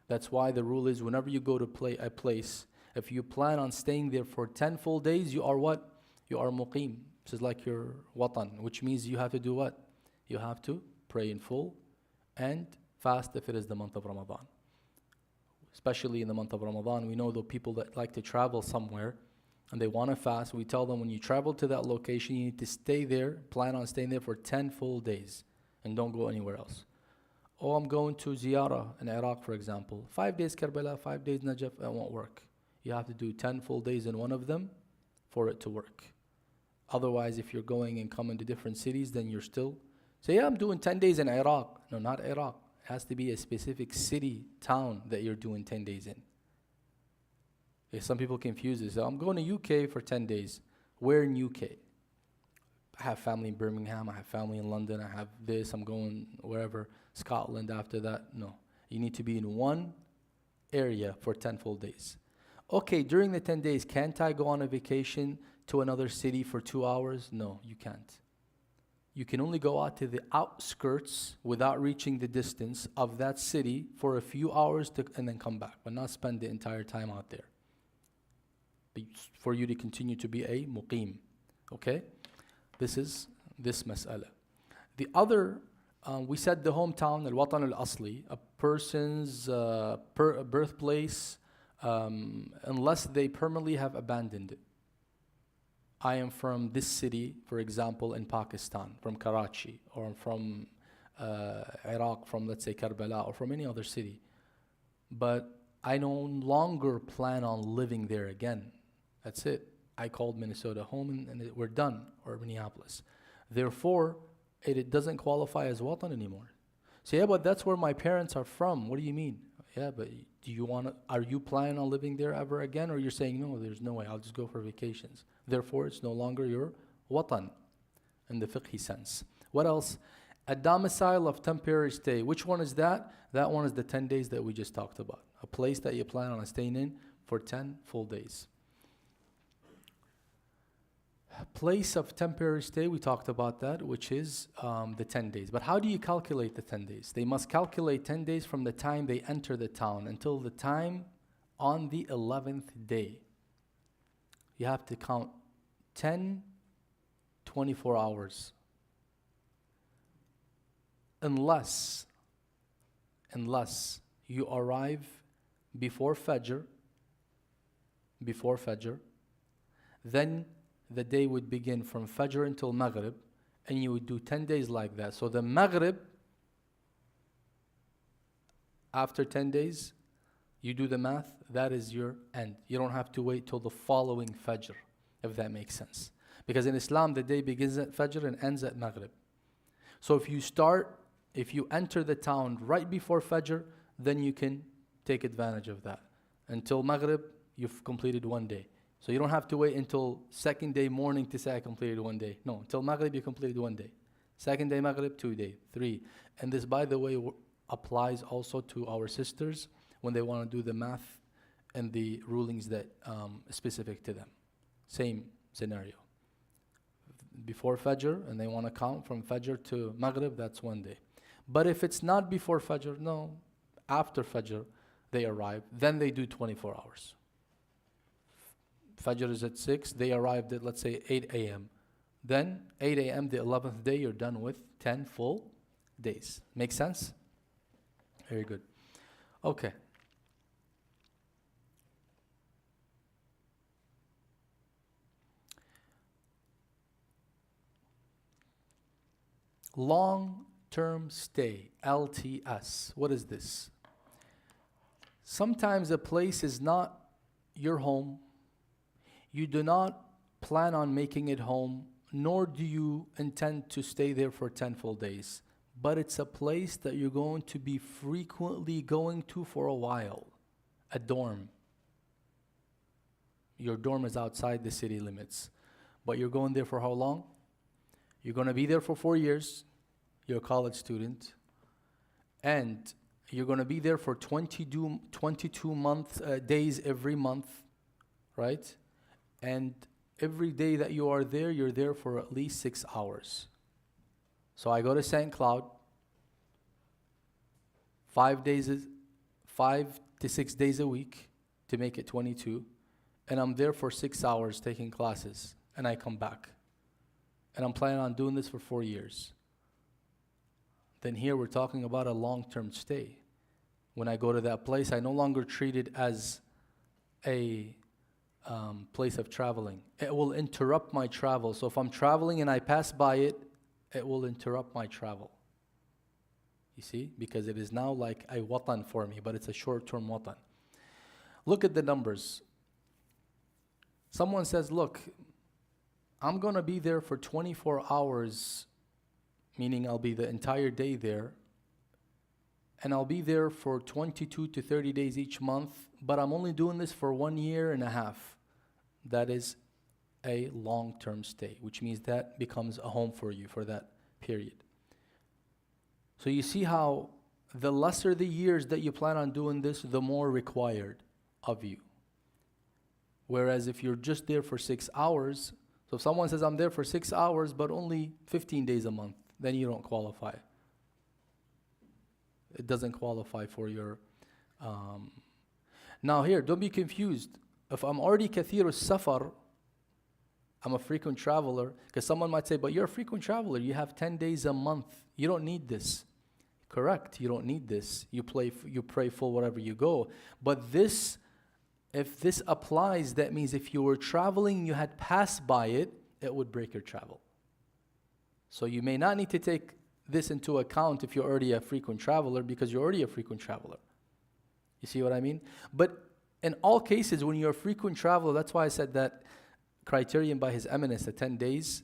That's why the rule is whenever you go to a place, if you plan on staying there for 10 full days, you are what? You are muqim. This is like your watan, which means you have to do what? You have to pray in full and fast if it is the month of Ramadan. Especially in the month of Ramadan, we know the people that like to travel somewhere and they want to fast. We tell them when you travel to that location, you need to stay there, plan on staying there for 10 full days and don't go anywhere else. Oh, I'm going to ziyarah in Iraq, for example. 5 days Karbala, 5 days Najaf, it won't work. You have to do 10 full days in one of them for it to work. Otherwise, if you're going and coming to different cities, then you're still, say, yeah, I'm doing 10 days in Iraq. No, not Iraq. It has to be a specific city, town that you're doing 10 days in. Okay, some people confuse this. So I'm going to UK for 10 days. Where in UK? I have family in Birmingham. I have family in London. I have this. I'm going wherever. Scotland after that. No. You need to be in one area for 10 full days. Okay, during the 10 days, can't I go on a vacation to another city for 2 hours? No, you can't. you can only go out to the outskirts without reaching the distance of that city for a few hours and then come back, but not spend the entire time out there. For you to continue to be a muqim. Okay? This is this mas'ala. The other, we said the hometown, al-watan al-asli, a person's birthplace, unless they permanently have abandoned it. I am from this city, for example, in Pakistan, from Karachi, or from Iraq, from, let's say, Karbala, or from any other city. But I no longer plan on living there again. That's it. I called Minnesota home and we're done, or Minneapolis. Therefore, it doesn't qualify as watan anymore. So yeah, but that's where my parents are from. What do you mean? Yeah, but are you planning on living there ever again? Or you're saying, no, there's no way, I'll just go for vacations. Therefore, it's no longer your watan in the fiqhi sense. What else? A domicile of temporary stay. Which one is that? That one is the 10 days that we just talked about. A place that you plan on staying in for 10 full days. Place of temporary stay, we talked about that, which is the 10 days. But how do you calculate the 10 days? They must calculate 10 days from the time they enter the town until the time on the 11th day. You have to count 10, 24 hours. Unless you arrive before Fajr, then the day would begin from Fajr until Maghrib, and you would do 10 days like that. So the Maghrib, after 10 days, you do the math, that is your end. You don't have to wait till the following Fajr, if that makes sense. Because in Islam, the day begins at Fajr and ends at Maghrib. So if you enter the town right before Fajr, then you can take advantage of that. Until Maghrib, you've completed one day. So you don't have to wait until second day morning to say I completed one day. No, until Maghrib you completed one day. Second day Maghrib, 2 days, 3. And this, by the way, applies also to our sisters when they want to do the math and the rulings that specific to them. Same scenario. Before Fajr, and they want to count from Fajr to Maghrib, that's 1 day. But if it's not before Fajr, no, after Fajr they arrive, then they do 24 hours. Fajr is at 6, they arrived at, let's say, 8 a.m. Then 8 a.m. the 11th day, you're done with 10 full days. Make sense? Very good. Okay. Long-term stay, LTS. What is this? Sometimes a place is not your home. You do not plan on making it home, nor do you intend to stay there for 10 full days. But it's a place that you're going to be frequently going to for a while. A dorm. Your dorm is outside the city limits. But you're going there for how long? You're going to be there for 4 years. You're a college student. And you're going to be there for 22 days every month, right? And every day that you are there, you're there for at least 6 hours. So I go to St. Cloud, 5 to 6 days a week to make it 22, and I'm there for 6 hours taking classes, and I come back. And I'm planning on doing this for 4 years. Then here we're talking about a long-term stay. When I go to that place, I no longer treat it as a place of traveling. It will interrupt my travel. So if I'm traveling and I pass by it, it will interrupt my travel. You see? Because it is now like a watan for me, but it's a short-term watan. Look at the numbers. Someone says, look, I'm going to be there for 24 hours, meaning I'll be the entire day there, and I'll be there for 22 to 30 days each month, but I'm only doing this for 1.5 years. That is a long-term stay, which means that becomes a home for you for that period. So you see how the lesser the years that you plan on doing this, the more required of you. Whereas if you're just there for 6 hours, So if someone says, I'm there for 6 hours, but only 15 days a month, then you don't qualify. It doesn't qualify for your... Now here, don't be confused. If I'm already kathiru safar, I'm a frequent traveler, because someone might say, but you're a frequent traveler, you have 10 days a month. You don't need this. Correct, you don't need this. You pray full wherever you go. But this, if this applies, that means if you were traveling, you had passed by it, it would break your travel. So you may not need to take this into account if you're already a frequent traveler, because you're already a frequent traveler. You see what I mean? But in all cases, when you're a frequent traveler, that's why I said that criterion by His Eminence, the 10 days,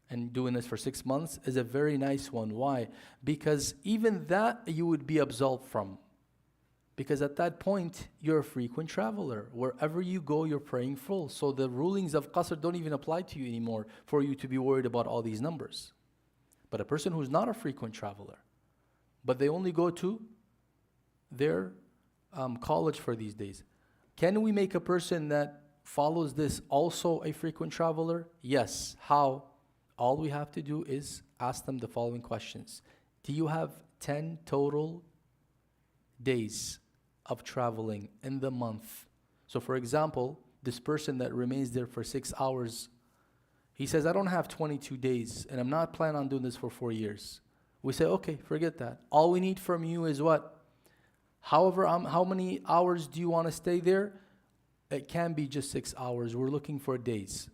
and doing this for 6 months is a very nice one. Why? Because even that you would be absolved from. Because at that point, you're a frequent traveler. Wherever you go, you're praying full. So the rulings of qasr don't even apply to you anymore for you to be worried about all these numbers. But a person who's not a frequent traveler, but they only go to their college for these days. Can we make a person that follows this also a frequent traveler? Yes. How? All we have to do is ask them the following questions. Do you have 10 total days of traveling in the month? So for example, this person that remains there for 6 hours, he says, I don't have 22 days and I'm not planning on doing this for 4 years. We say, okay, forget that. All we need from you is what? However, how many hours do you want to stay there? It can be just 6 hours. We're looking for days.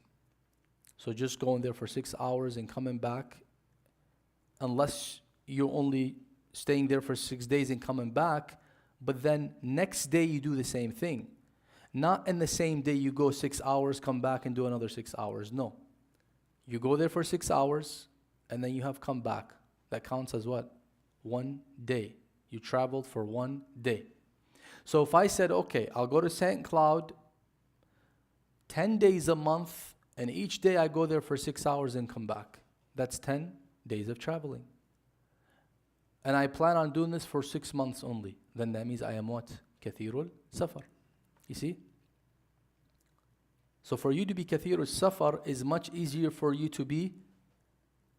So just going there for 6 hours and coming back, unless you're only staying there for 6 days and coming back, but then next day you do the same thing. Not in the same day you go 6 hours, come back and do another 6 hours. No. You go there for 6 hours and then you have come back. That counts as what? 1 day. You traveled for 1 day. So if I said, okay, I'll go to St. Cloud 10 days a month, and each day I go there for 6 hours and come back. That's 10 days of traveling. And I plan on doing this for 6 months only. Then that means I am what? Kathirul Safar. You see? So for you to be Kathirul Safar is much easier for you to be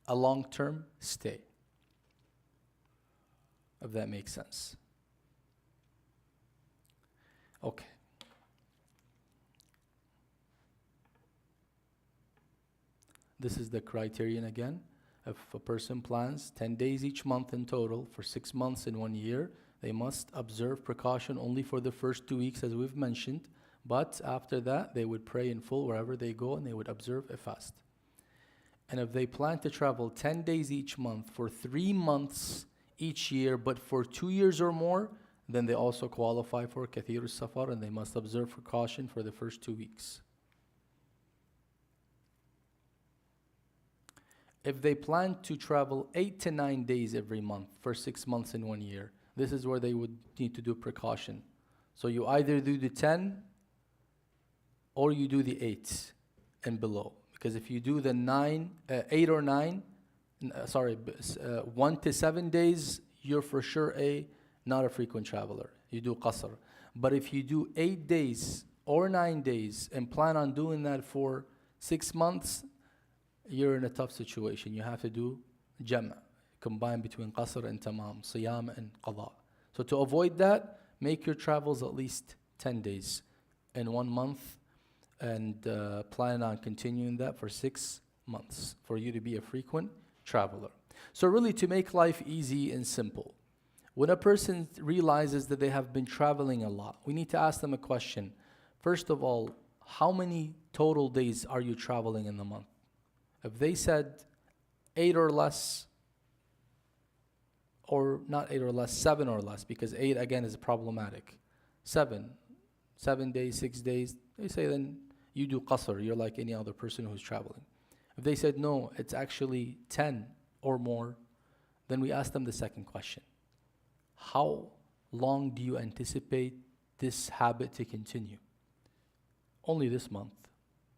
a long-term stay. If that makes sense. Okay. This is the criterion again. If a person plans 10 days each month in total for 6 months in 1 year, they must observe precaution only for the first 2 weeks as we've mentioned. But after that, they would pray in full wherever they go and they would observe a fast. And if they plan to travel 10 days each month for 3 months each year, but for 2 years or more, then they also qualify for Kathir Safar and they must observe precaution for the first 2 weeks. If they plan to travel 8 to 9 days every month for 6 months in 1 year, this is where they would need to do precaution. So you either do the 10 or you do the 8 and below. Because if you do the 8 or 9, 1 to 7 days, you're for sure not a frequent traveler. You do qasr. But if you do 8 days or 9 days and plan on doing that for 6 months, you're in a tough situation. You have to do jam', combine between qasr and tamam, siyam and qada. So to avoid that, make your travels at least 10 days in 1 month and plan on continuing that for 6 months for you to be a frequent traveler. So really to make life easy and simple, when a person realizes that they have been traveling a lot, we need to ask them a question. First of all, how many total days are you traveling in the month? If they said 8 or less, or not 8 or less, 7 or less, because 8 again is problematic. 7 days, 6 days, they say then you do qasr, you're like any other person who's traveling. If they said no, it's actually 10 or more, then we ask them the second question. How long do you anticipate this habit to continue? Only this month,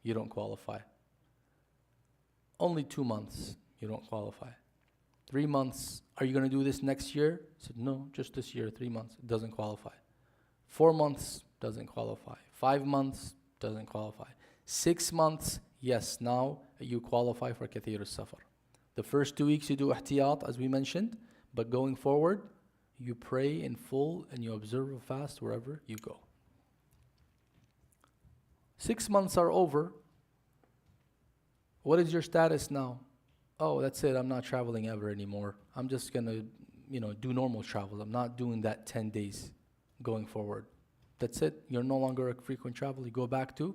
you don't qualify. Only 2 months, you don't qualify. 3 months, are you going to do this next year? I said, no, just this year, 3 months, it doesn't qualify. 4 months, doesn't qualify. 5 months, doesn't qualify. 6 months, yes, now you qualify for kathir al-safar. The first 2 weeks you do ihtiyat, as we mentioned, but going forward, you pray in full and you observe a fast wherever you go. 6 months are over. What is your status now? Oh, that's it. I'm not traveling ever anymore. I'm just going to, do normal travel. I'm not doing that 10 days going forward. That's it. You're no longer a frequent traveler. You go back to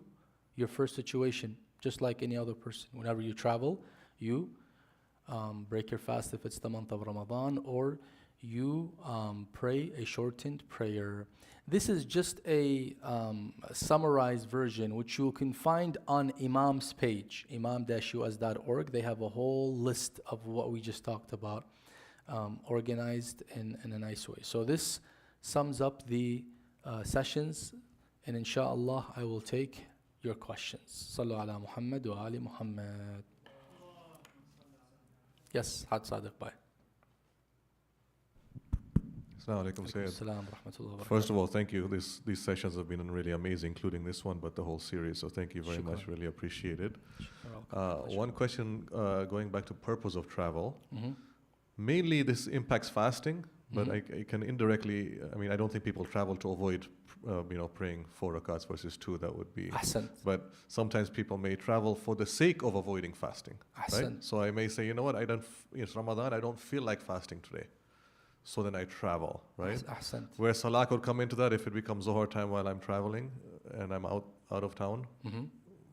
your first situation, just like any other person. Whenever you travel, you break your fast if it's the month of Ramadan, or you pray a shortened prayer. This is just a summarized version, which you can find on Imam's page, imam-us.org. They have a whole list of what we just talked about, organized in a nice way. So this sums up the sessions, and inshallah I will take your questions. Sallu ala Muhammad wa ali Muhammad. Yes, Had Sadiq, bye. Assalamu alaikum, Sayyid. Assalam rahmatullah wa First of all, thank you. These sessions have been really amazing, including this one, but the whole series. So thank you very much. Really appreciate it. One question going back to purpose of travel. Mainly this impacts fasting, but I can indirectly, I don't think people travel to avoid praying 4 rakats versus 2. That would be. Ahsan. But sometimes people may travel for the sake of avoiding fasting. Right? Ahsan. So I may say, you know what, it's Ramadan, I don't feel like fasting today. So then I travel, right? Ahsan. Where Salah could come into that if it becomes Zohar time while I'm traveling and I'm out of town,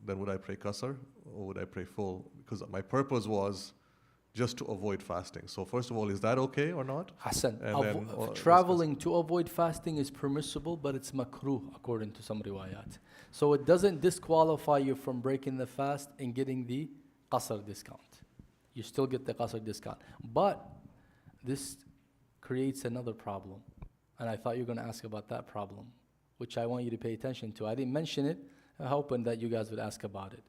then would I pray qasr or would I pray full? Because my purpose was just to avoid fasting. So first of all, is that okay or not? Hassan, And then, traveling to avoid fasting is permissible, but it's makruh according to some riwayat. So it doesn't disqualify you from breaking the fast and getting the qasr discount. You still get the qasr discount. But this creates another problem. And I thought you were going to ask about that problem, which I want you to pay attention to. I didn't mention it, hoping that you guys would ask about it.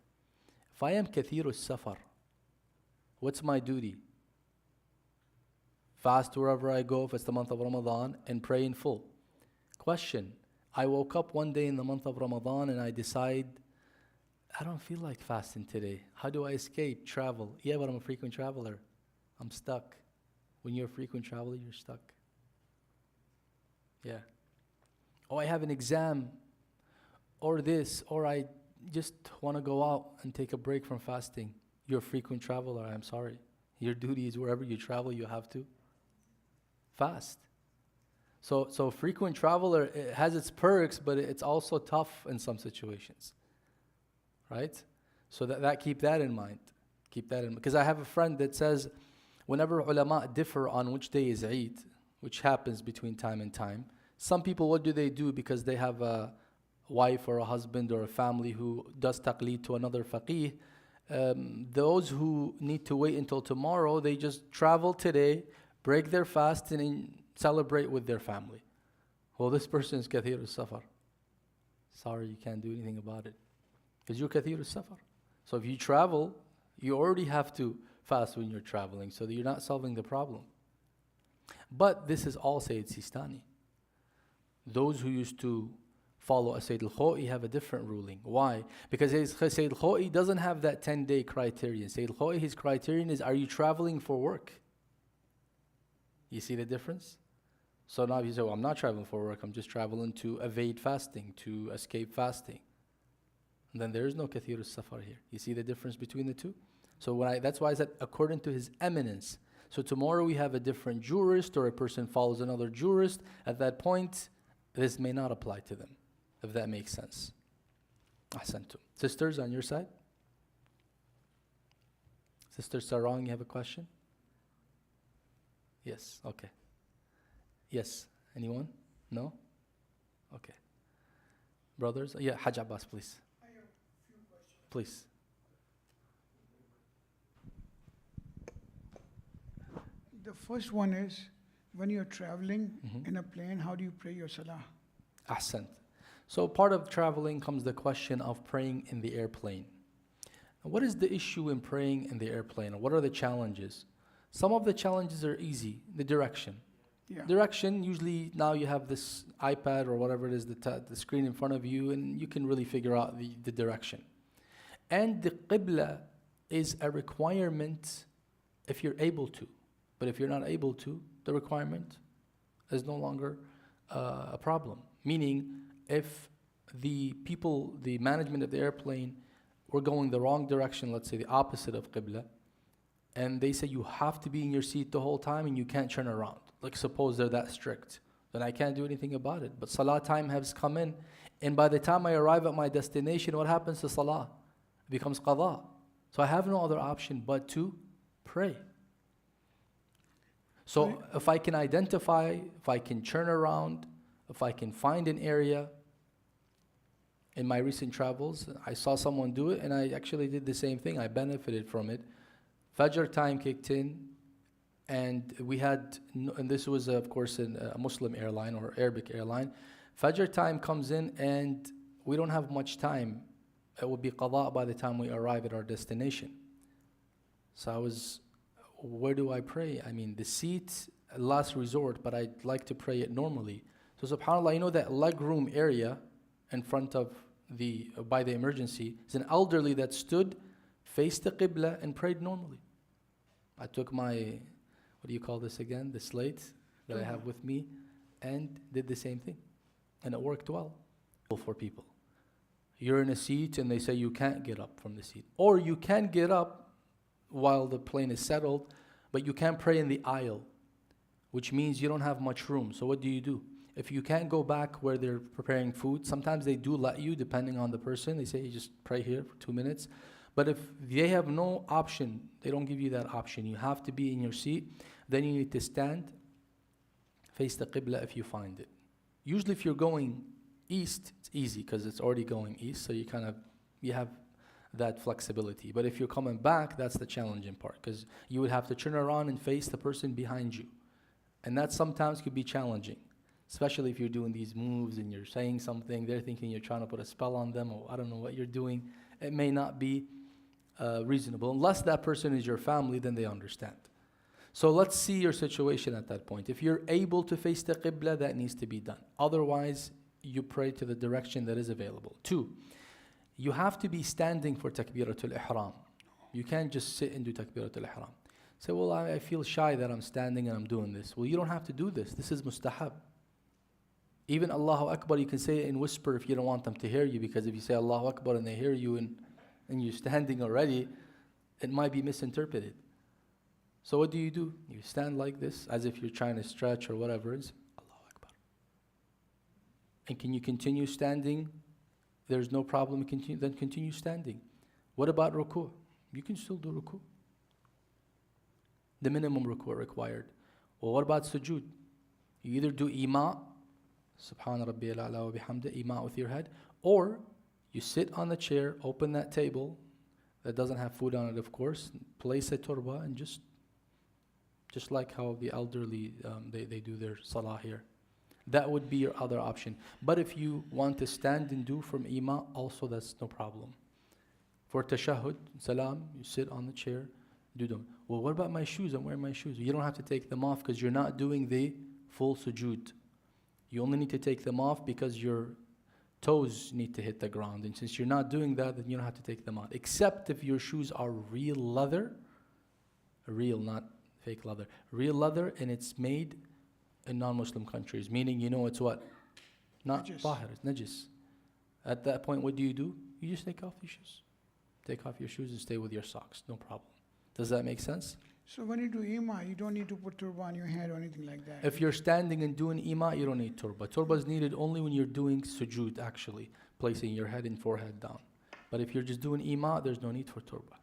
If I am kathiru safar, what's my duty? Fast wherever I go if it's the month of Ramadan and pray in full. Question, I woke up one day in the month of Ramadan and I decide, I don't feel like fasting today. How do I escape travel? Yeah, but I'm a frequent traveler. I'm stuck. When you're a frequent traveler, you're stuck. Yeah. Oh, I have an exam or this, or I just want to go out and take a break from fasting. You're a frequent traveler, I'm sorry. Your duty is wherever you travel, you have to fast. So frequent traveler, it has its perks, but it's also tough in some situations, right? So that keep that in mind. Keep that in mind. Because I have a friend that says, whenever ulama differ on which day is Eid, which happens between time and time, some people, what do? Because they have a wife or a husband or a family who does taqleed to another faqih. Those who need to wait until tomorrow, they just travel today, break their fast, and celebrate with their family. Well, this person is kathir al-safar. Sorry, you can't do anything about it. Because you're kathir al-safar. So if you travel, you already have to fast when you're traveling, so that you're not solving the problem. But this is all Sayyid Sistani. Those who used to follow a Sayyid al-Khoi have a different ruling. Why? Because Sayyid al-Khoi doesn't have that 10-day criterion. Sayyid al-Khoi, his criterion is, are you traveling for work? You see the difference? So now you say, well, I'm not traveling for work, I'm just traveling to evade fasting, to escape fasting. And then there is no kathir al-safar here. You see the difference between the two? So that's why I said, according to his eminence. So tomorrow we have a different jurist, or a person follows another jurist. At that point, this may not apply to them, if that makes sense. Ahsantum. Sisters, on your side? Sister Sarang, you have a question? Yes, okay. Yes, anyone? No? Okay. Brothers? Yeah, Hajj Abbas, please. I have a few questions. Please. The first one is, when you're traveling in a plane, how do you pray your salah? Ahsant. So part of traveling comes the question of praying in the airplane. Now, what is the issue in praying in the airplane? What are the challenges? Some of the challenges are easy. The direction. Yeah. Direction, usually now you have this iPad or whatever it is, the screen in front of you, and you can really figure out the direction. And the qibla is a requirement if you're able to. But if you're not able to, the requirement is no longer a problem. Meaning, if the people, the management of the airplane, were going the wrong direction, let's say the opposite of qibla, and they say you have to be in your seat the whole time and you can't turn around. Like suppose they're that strict, then I can't do anything about it. But salah time has come in, and by the time I arrive at my destination, what happens to salah? It becomes qada. So I have no other option but to pray. So if I can identify, if I can turn around, if I can find an area, in my recent travels, I saw someone do it and I actually did the same thing. I benefited from it. Fajr time kicked in, and we had, and this was of course a Muslim airline or Arabic airline. Fajr time comes in and we don't have much time. It will be qada by the time we arrive at our destination. So I was, where do I pray? I mean, the seat, last resort, but I'd like to pray it normally. So subhanAllah, you know that leg room area in front of by the emergency, is an elderly that stood, faced the qibla and prayed normally. I took my, what do you call this again? The slate that I have with me, and did the same thing. And it worked well for people. You're in a seat and they say you can't get up from the seat. Or you can get up while the plane is settled, but you can't pray in the aisle, which means you don't have much room. So what do? If you can't go back where they're preparing food, sometimes they do let you, depending on the person. They say you just pray here for 2 minutes. But if they have no option, they don't give you that option. You have to be in your seat. Then you need to stand, face the qibla if you find it. Usually if you're going east, it's easy because it's already going east. So you have that flexibility. But if you're coming back, that's the challenging part, because you would have to turn around and face the person behind you. And that sometimes could be challenging. Especially if you're doing these moves and you're saying something, they're thinking you're trying to put a spell on them, or I don't know what you're doing. It may not be reasonable. Unless that person is your family, then they understand. So let's see your situation at that point. If you're able to face the qibla, that needs to be done. Otherwise, you pray to the direction that is available. 2, you have to be standing for takbiratul ihram. You can't just sit and do takbiratul ihram. Say, well, I feel shy that I'm standing and I'm doing this. Well, you don't have to do this. This is mustahab. Even Allahu Akbar, you can say it in whisper if you don't want them to hear you, because if you say Allahu Akbar and they hear you and you're standing already, it might be misinterpreted. So what do? You stand like this as if you're trying to stretch or whatever it is. Allahu Akbar. And can you continue standing? There's no problem, then continue standing. What about ruku'? You can still do ruku'. The minimum ruku' required. Well, what about sujood? You either do ima, Subhana Rabbiyal A'la wa bihamdi, ima with your head, or you sit on the chair, open that table that doesn't have food on it, of course, place a turba, and just like how the elderly, they do their salah here. That would be your other option. But if you want to stand and do from ima, also that's no problem. For tashahhud, salam, you sit on the chair, do them. Well, what about my shoes? I'm wearing my shoes. You don't have to take them off because you're not doing the full sujood. You only need to take them off because your toes need to hit the ground. And since you're not doing that, then you don't have to take them out. Except if your shoes are real leather, real, not fake leather, real leather, and it's made in non-Muslim countries, meaning it's what? Not tahir, it's najis. At that point, what do? You just take off your shoes. Take off your shoes and stay with your socks, no problem. Does that make sense? So when you do ima, you don't need to put turba on your head or anything like that. If you're standing and doing ima, you don't need turba. Turba is needed only when you're doing sujood, actually, placing your head and forehead down. But if you're just doing ima, there's no need for turba.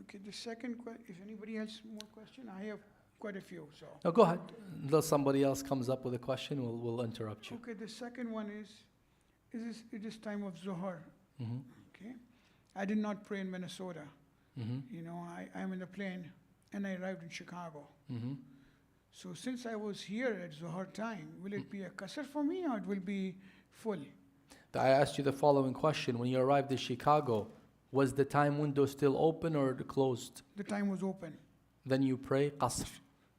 Okay, the second question, if anybody has more question, I have quite a few, so. No, go ahead. Until somebody else comes up with a question, we'll interrupt you. Okay, the second one is it is time of Zuhr, Mm-hmm. okay? I did not pray in Minnesota. Mm-hmm. I'm in the plane, and I arrived in Chicago. Mm-hmm. So since I was here at Zuhr time, will it be a qasr for me, or it will be full? I asked you the following question. When you arrived in Chicago, was the time window still open or closed? The time was open. Then you pray qasr.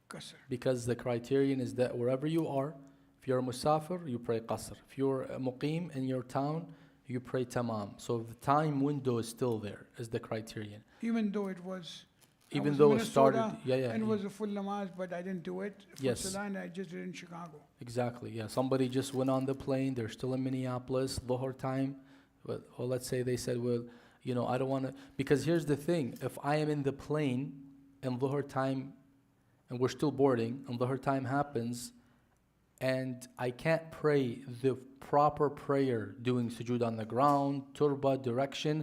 Qasr. Because the criterion is that wherever you are, if you're a musafir, you pray qasr. If you're a muqim in your town, you pray tamam. So the time window is still there, is the criterion. Even though it was, I Even was in though it started, Minnesota and it was a full namaz, but I didn't do it for Yes. Salah, and I just did it in Chicago. Exactly, yeah. Somebody just went on the plane, they're still in Minneapolis, Dhuhr time. But, or let's say they said, well, you know, I don't want to, because here's the thing, if I am in the plane and Dhuhr time, and we're still boarding, and Dhuhr time happens, and I can't pray the proper prayer, doing sujood on the ground, turba, direction,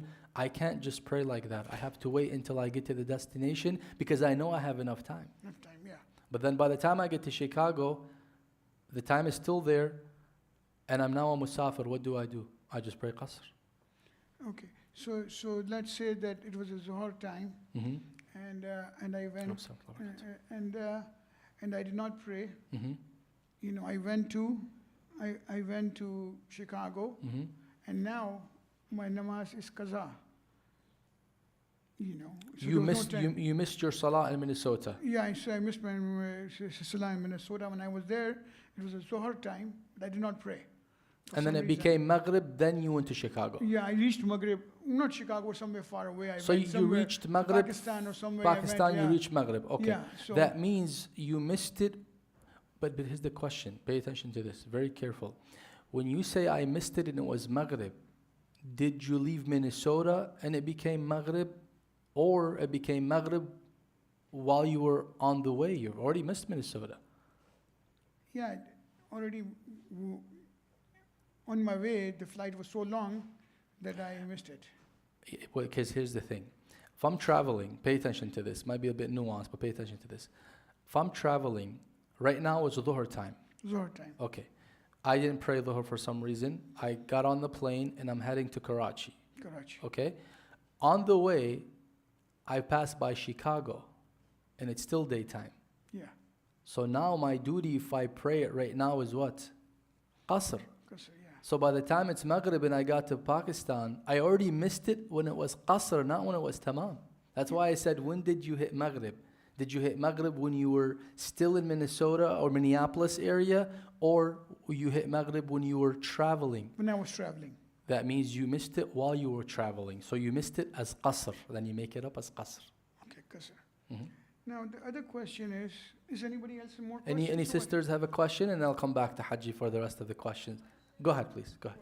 I can't just pray like that. I have to wait until I get to the destination because I know I have enough time. Enough time, yeah. But then by the time I get to Chicago, the time is still there, and I'm now a musafir. What do? I just pray qasr. Okay, so let's say that it was a Zuhr time, Mm-hmm. and I went, and I did not pray. Mm-hmm. You know, I went to Chicago, Mm-hmm. and now my namaz is qaza. You know, so You there was no missed time. you missed your salah in Minnesota. Yeah, so I missed my Salah in Minnesota. When I was there, it was a Zuhr time, but I did not pray. for And then some it reason. became Maghrib, then you went to Chicago. Yeah, I reached Maghrib, not Chicago, somewhere far away. I So went you somewhere, reached Maghrib, Pakistan or somewhere. I Pakistan, went, you yeah. reached Maghrib. Okay. Yeah, so That means you missed it. But here's the question. Pay attention to this. Very careful. When you say I missed it and it was Maghrib, did you leave Minnesota and it became Maghrib? Or it became Maghrib while you were on the way? You've already missed Minnesota. yeah, already on my way, the flight was so long that I missed it. Because here's the thing. If I'm traveling, pay attention to this. Might be a bit nuanced, but pay attention to this. If I'm traveling, right now it's Dhuhr time. Zuhr time. Okay. I didn't pray Dhuhr for some reason. I got on the plane and I'm heading to Karachi. Karachi. Okay. On the way, I passed by Chicago and it's still daytime. Yeah, So now my duty, if I pray it right now, is what? Qasr. Qasr, yeah. So by the time it's Maghrib and I got to Pakistan, I already missed it when it was Qasr, not when it was Tamam. That's why I said, when did you hit Maghrib? Did you hit Maghrib when you were still in Minnesota or Minneapolis area, or you hit Maghrib when you were traveling? When I was traveling. That means you missed it while you were traveling. So you missed it as Qasr. Then you make it up as Qasr. Okay, Qasr. Mhm. Now, the other question is anybody else more questions? Any or what? sisters have a question? And I'll come back to Haji for the rest of the questions. Go ahead, please. Go ahead.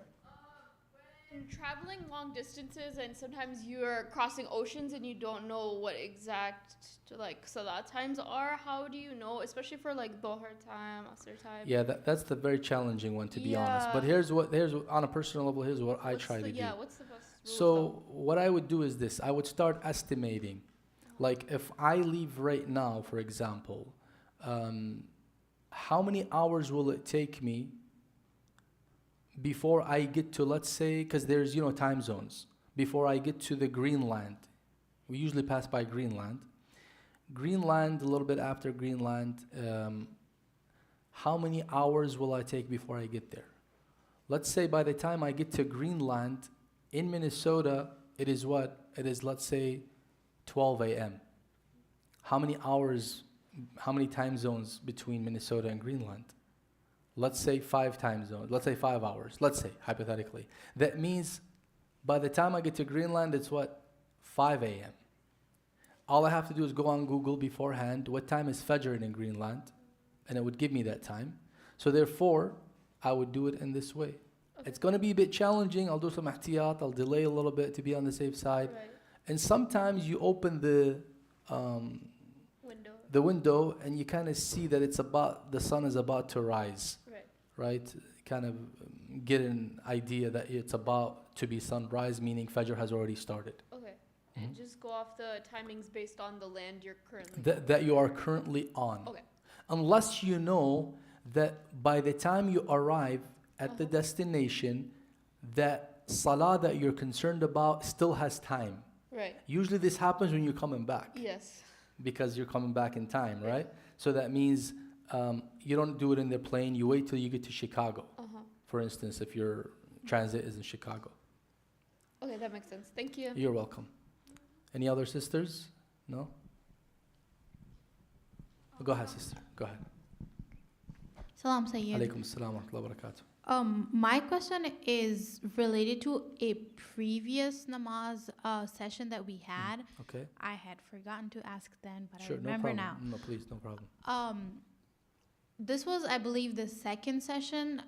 When traveling long distances and sometimes you're crossing oceans and you don't know what exact like Salat times are, how do you know, especially for like Dhuhr time, Asr time? Yeah, that's the very challenging one, to be honest. But Yeah. here's what on a personal level, here's what I try to do. Yeah, what's the best rule of So what I would do is this. I would start estimating. Like if I leave right now, for example, how many hours will it take me before I get to, let's say, because there's, time zones, before I get to the Greenland. We usually pass by Greenland. Greenland, a little bit after Greenland, how many hours will I take before I get there? Let's say by the time I get to Greenland, in Minnesota, it is what? It is, let's say, 12 a.m. How many hours, how many time zones between Minnesota and Greenland? Let's say 5 time zones. Let's say 5 hours. Let's say, hypothetically. That means by the time I get to Greenland, it's what? 5 a.m. All I have to do is go on Google beforehand. What time is Fajr in Greenland? And it would give me that time. So therefore, I would do it in this way. Okay. It's going to be a bit challenging. I'll do some ihtiyat. I'll delay a little bit to be on the safe side. Right. And sometimes you open the window and you kind of see that the sun is about to rise. Right? Kind of get an idea that it's about to be sunrise, meaning Fajr has already started. Okay. Mhm. And just go off the timings based on the land you're currently That you are currently on. Okay. Unless you know that by the time you arrive at the destination, that salah that you're concerned about still has time. Right. Usually this happens when you're coming back. Yes. Because you're coming back in time, right? So that means you don't do it in the plane. You wait till you get to Chicago. For instance, if your transit is in Chicago. Okay, that makes sense. Thank you. You're welcome. Any other sisters? No? Go ahead, sister. Go ahead. Salam, Sayyid. Alaykum as-salam wa rahmatullahi wa barakatuh. My question is related to a previous namaz session that we had. Okay. I had forgotten to ask then, but I Sure, no remember problem. now. No, please, no problem. This was, I believe, the second session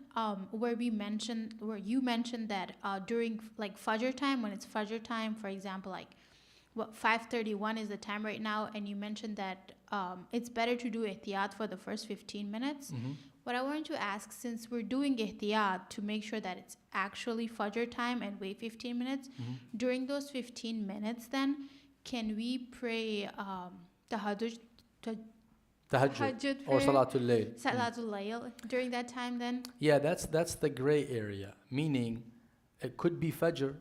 where you mentioned that during like Fajr time, when it's Fajr time, for example, like what 5:31 is the time right now, and you mentioned that it's better to do ihtiyat for the first 15 minutes. Mm-hmm. What I wanted to ask, since we're doing ihtiyat to make sure that it's actually Fajr time and wait 15 minutes, Mm-hmm. during those 15 minutes, then can we pray tahajjud, Tahajjud or prayer? Salatul Layl. Salatul Layl during that time then? Yeah, that's the gray area. Meaning, it could be Fajr,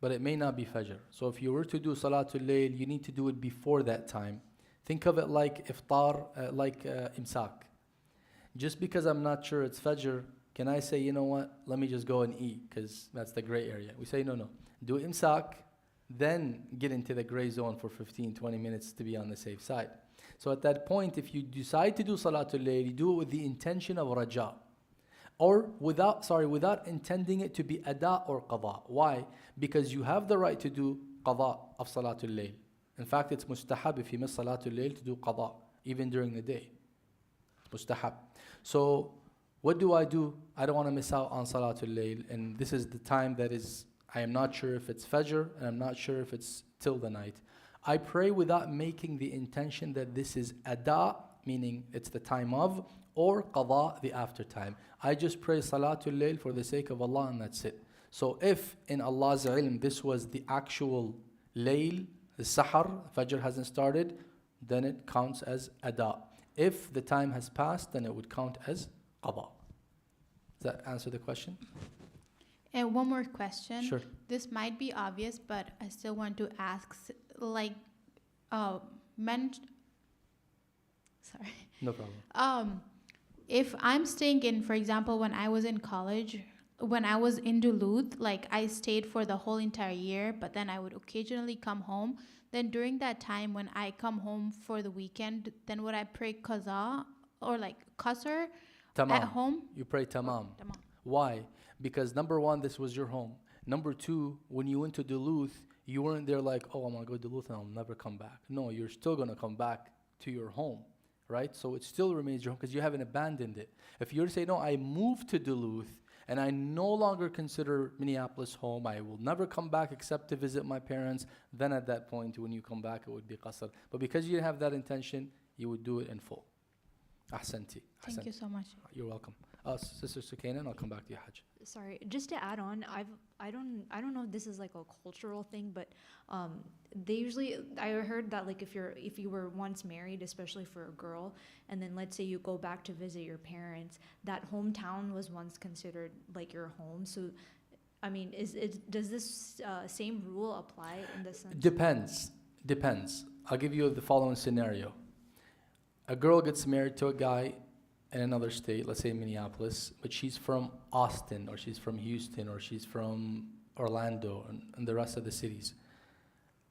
but it may not be Fajr. So if you were to do Salatul Layl, you need to do it before that time. Think of it like iftar, imsak. Just because I'm not sure it's Fajr, can I say, you know what, let me just go and eat, because that's the gray area. We say, no. Do imsak, then get into the gray zone for 15, 20 minutes to be on the safe side. So at that point, if you decide to do Salatul Layl, you do it with the intention of raja. Or without intending it to be ada or qada. Why? Because you have the right to do qada of Salatul Layl. In fact, it's mustahab if you miss Salatul Layl to do qada, even during the day. It's mustahab. So what do? I don't want to miss out on Salatul Layl, and this is the time that is, I am not sure if it's Fajr, and I'm not sure if it's till the night. I pray without making the intention that this is ada, meaning it's the time of, or qada, the after time. I just pray Salatul Layl for the sake of Allah, and that's it. So if in Allah's ilm this was the actual Layl, the Sahar, Fajr hasn't started, then it counts as ada. If the time has passed, then it would count as qada. Does that answer the question? And one more question. Sure. This might be obvious, but I still want to ask, like, sorry. No problem. If I'm staying in, for example, when I was in college, when I was in Duluth, like I stayed for the whole entire year, but then I would occasionally come home. Then during that time when I come home for the weekend, then would I pray qaza or like qasr Tamam. at home? You pray tamam. Tamam. Why? Because number one, this was your home. Number two, when you went to Duluth, you weren't there like, oh, I'm going to go to Duluth and I'll never come back. No, you're still going to come back to your home, right? So it still remains your home because you haven't abandoned it. If you were to say, no, I moved to Duluth and I no longer consider Minneapolis home, I will never come back except to visit my parents, then at that point, when you come back, it would be qasr. But because you didn't have that intention, you would do it in full. Ahsanti. Thank you so much. You're welcome. Sister Sukaina, and I'll come back to you, Hajj. Sorry, just to add on, I don't know if this is like a cultural thing, but they usually, I heard that like if you were once married, especially for a girl, and then let's say you go back to visit your parents, that hometown was once considered like your home. So I mean, does this same rule apply in this sense? Depends. I'll give you the following scenario. A girl gets married to a guy in another state, let's say Minneapolis, but she's from Austin, or she's from Houston, or she's from Orlando, and the rest of the cities.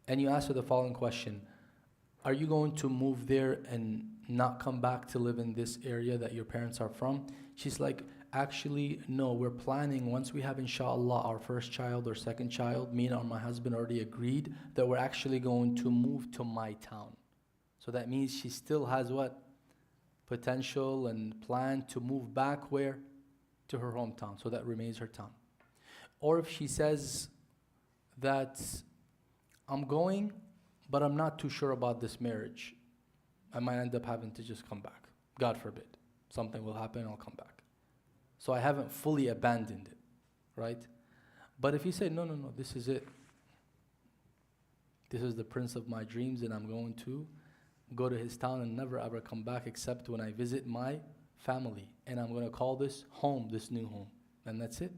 And you ask her the following question: are you going to move there and not come back to live in this area that your parents are from? She's like, actually, no, we're planning, once we have, inshallah, our first child or second child, me and my husband already agreed that we're actually going to move to my town. So that means she still has what? Potential and plan to move back where? To her hometown. So that remains her town. Or if she says that I'm going, but I'm not too sure about this marriage, I might end up having to just come back. God forbid. Something will happen, I'll come back. So I haven't fully abandoned it, right? But if you say, no, this is it. This is the prince of my dreams, and I'm going to go to his town and never ever come back except when I visit my family. And I'm going to call this home, this new home. And that's it.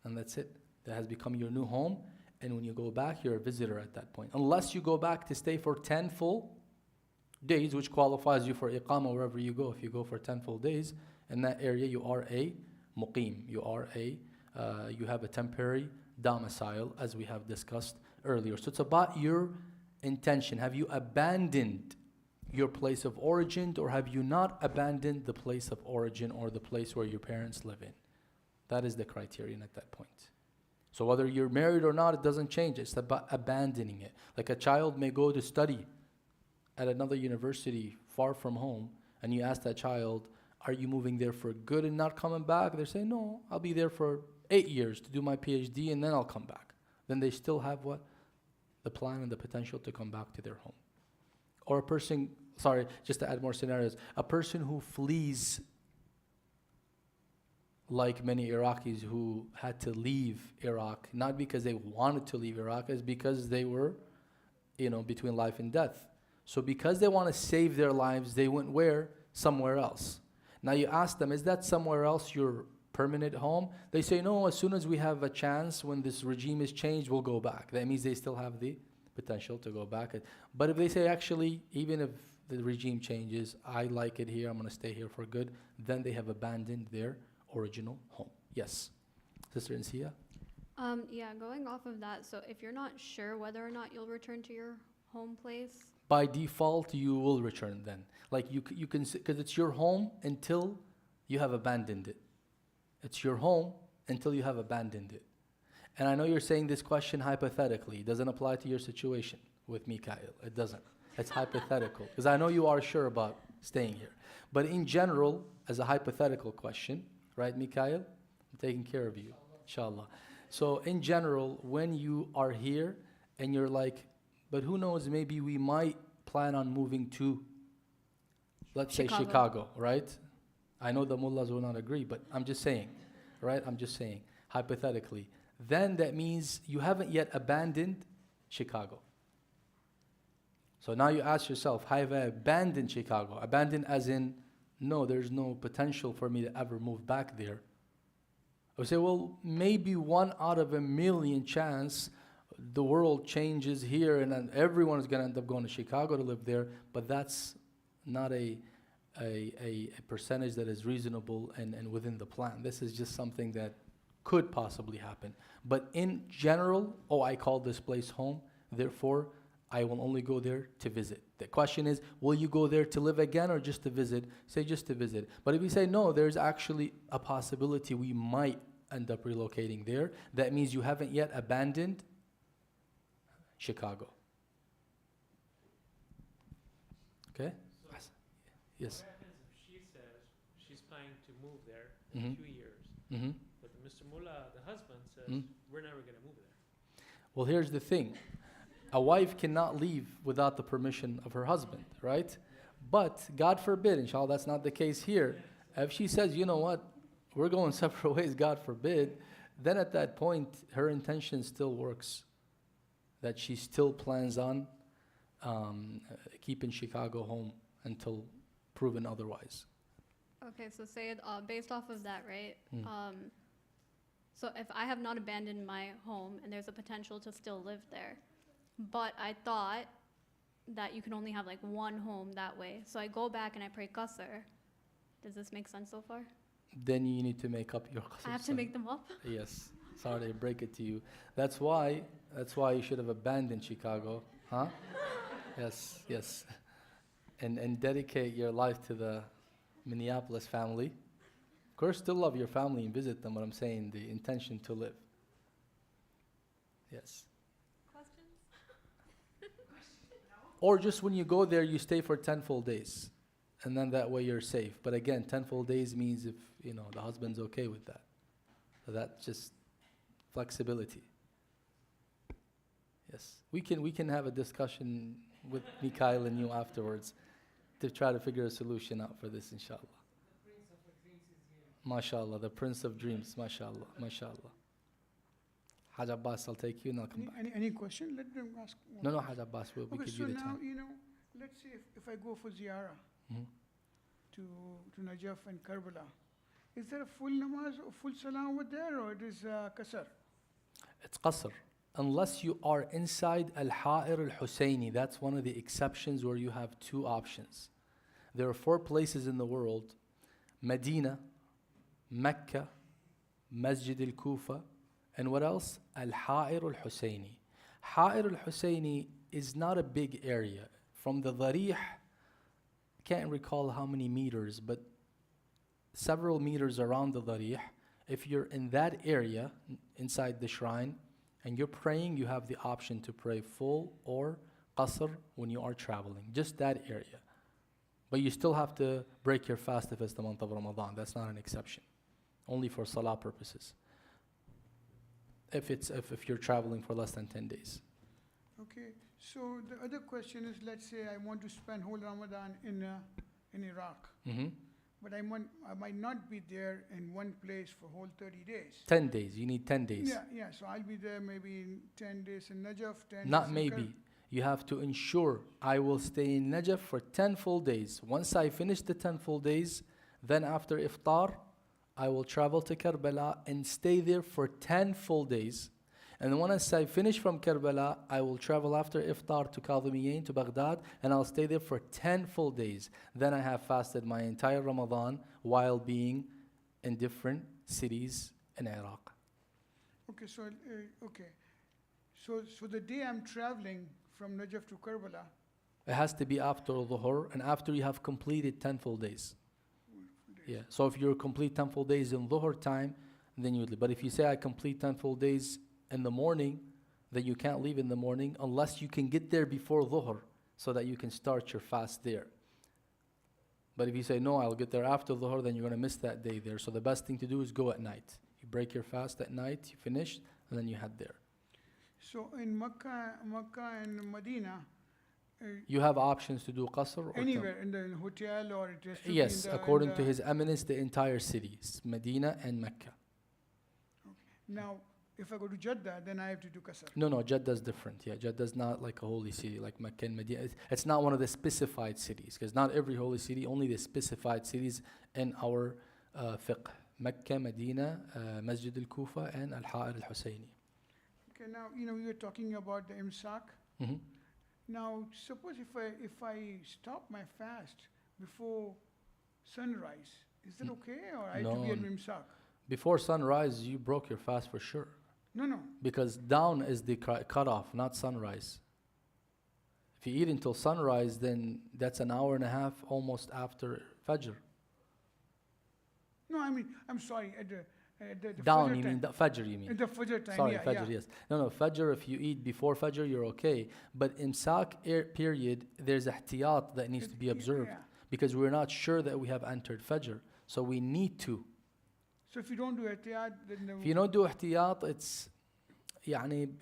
And that's it. That has become your new home. And when you go back, you're a visitor at that point. Unless you go back to stay for 10 full days, which qualifies you for iqamah wherever you go. If you go for 10 full days, in that area you are a muqim. You have a temporary domicile, as we have discussed earlier. So it's about your intention. Have you abandoned your place of origin, or have you not abandoned the place of origin or the place where your parents live in? That is the criterion at that point. So whether you're married or not, it doesn't change. It's about abandoning it. Like a child may go to study at another university far from home, and you ask that child, are you moving there for good and not coming back? They say, no, I'll be there for 8 years to do my PhD and then I'll come back. Then they still have what? The plan and the potential to come back to their home. Or a person, sorry, just to add more scenarios, a person who flees, like many Iraqis who had to leave Iraq, not because they wanted to leave Iraq, it's because they were, between life and death. So because they want to save their lives, they went where? Somewhere else. Now you ask them, is that somewhere else your permanent home? They say, no, as soon as we have a chance, when this regime is changed, we'll go back. That means they still have the potential to go back. But if they say, actually, even if the regime changes, I like it here, I'm going to stay here for good, then they have abandoned their original home. Yes. Sister Insia? Yeah, going off of that, so if you're not sure whether or not you'll return to your home place, By default, you will return then. Like you can, because it's your home until you have abandoned it. It's your home until you have abandoned it. And I know you're saying this question hypothetically. It doesn't apply to your situation with Mikhail. It doesn't. It's hypothetical. Because I know you are sure about staying here. But in general, as a hypothetical question, right, Mikhail? I'm taking care of you, inshallah. So in general, when you are here and you're like, but who knows, maybe we might plan on moving to, let's say Chicago, right? I know the mullahs will not agree, but I'm just saying, right? I'm just saying, hypothetically. Then that means you haven't yet abandoned Chicago. So now you ask yourself, have I abandoned Chicago? Abandoned as in, no, there's no potential for me to ever move back there. I would say, well, maybe 1 out of 1,000,000 chance the world changes here and then everyone is going to end up going to Chicago to live there, but that's not a percentage that is reasonable and within the plan. This is just something that could possibly happen. But in general, I call this place home, therefore I will only go there to visit. The question is, will you go there to live again or just to visit? Say just to visit. But if you say no, there's actually a possibility we might end up relocating there. That means you haven't yet abandoned Chicago. Okay? Yes. What happens if she says she's planning to move there in Mhm. a few years, Mm-hmm. but Mr. Mullah, the husband, says Mm. we're never going to move there? Well, here's the thing. A wife cannot leave without the permission of her husband, right? But God forbid, inshallah, that's not the case here. If she says, you know what, we're going separate ways, God forbid, then at that point, her intention still works. That she still plans on keeping Chicago home until proven otherwise. okay, so Sayyid, based off of that, right? Mm. So if I have not abandoned my home and there's a potential to still live there, but I thought that you can only have like one home that way, so I go back and I pray qasr. Does this make sense so far? Then you need to make up your qasr I have to salah. make them up? Yes. Sorry to break it to you. That's why you should have abandoned Chicago. Huh? Yes, yes. And dedicate your life to the Minneapolis family. Of course, still love your family and visit them, but I'm saying the intention to live. Yes. Or just when you go there, you stay for 10 full days. And then that way you're safe. But again, 10 full days means if, the husband's okay with that. So that's just flexibility. Yes. We can have a discussion with Mikhail and you afterwards to try to figure a solution out for this, inshallah. MashaAllah, the Prince of Dreams, MashaAllah, MashaAllah. Haj Abbas, I'll take you and I'll come back. Any question? Let them ask. No, Haj Abbas, we Okay, give so you the now, time. let's say if I go for ziyarah Mhm. to Najaf and Karbala, is there a full namaz or full salah over there, or it is qasr? It's qasr. Unless you are inside Al-Ha'ir Al-Husayni, that's one of the exceptions where you have 2 options. There are 4 places in the world, Medina, Mecca, Masjid al-Kufa, and what else? Al-Ha'ir Al-Husayni. Ha'ir Al-Husayni is not a big area. From the Dharih, can't recall how many meters, but several meters around the Dharih, If you're in that area, inside the shrine, and you're praying, you have the option to pray full or qasr when you are traveling, just that area. But you still have to break your fast if it's the month of Ramadan. That's not an exception. Only for salah purposes. If you're traveling for less than 10 days. Okay, so the other question is, let's say I want to spend whole Ramadan in Iraq, Mm-hmm. but I might not be there in one place for whole 30 days. 10 days. You need 10 days. Yeah, so I'll be there maybe in 10 days in Najaf, 10 Not days in maybe. You have to ensure I will stay in Najaf for 10 full days. Once I finish the 10 full days, then after iftar, I will travel to Karbala and stay there for 10 full days. And once I finish from Karbala, I will travel after iftar to Kadhimiyin, to Baghdad, and I'll stay there for 10 full days. Then I have fasted my entire Ramadan while being in different cities in Iraq. Okay, so the day I'm traveling from Najaf to Karbala, It has to be after Dhuhr and after you have completed 10 full days. Yeah, so if you complete 10 full days in Dhuhr time, then you would leave. But if you say I complete 10 full days in the morning, then you can't leave in the morning unless you can get there before Dhuhr so that you can start your fast there. But if you say, no, I'll get there after Dhuhr, then you're going to miss that day there. So the best thing to do is go at night. You break your fast at night, you finish, and then you head there. so in Makkah and Medina, You have options to do qasr or anywhere in the hotel or it has to be Yes, in the, according in to the, His Eminence, the entire cities, Medina and Mecca. Now, if I go to Jeddah, then I have to do Qasr. No, Jeddah is different. Yeah, Jeddah is not like a holy city like Mecca and Medina. It's not one of the specified cities because not every holy city, only the specified cities in our fiqh. Mecca, Medina, Masjid al-Kufa, and Al-Ha'ir al-Husayni. Okay, now, you were talking about the imsak. Mhm. Now, suppose if I stop my fast before sunrise, is that okay, or I have to be at No. imsak? Before sunrise, you broke your fast for sure. No. Because down is the cutoff, not sunrise. If you eat until sunrise, then that's an hour and a half almost after Fajr. No, I mean, I'm sorry, at the Down, Fajr you mean time. the Fajr, you mean? At the Fajr time, Sorry, yeah, Fajr, yeah. yes. No, Fajr, if you eat before Fajr, you're okay. But imsak period, there's ihtiyat that needs to be observed. Yeah. Because we're not sure that we have entered Fajr. So we need to. So if you don't do ihtiyat, then If you don't do ihtiyat,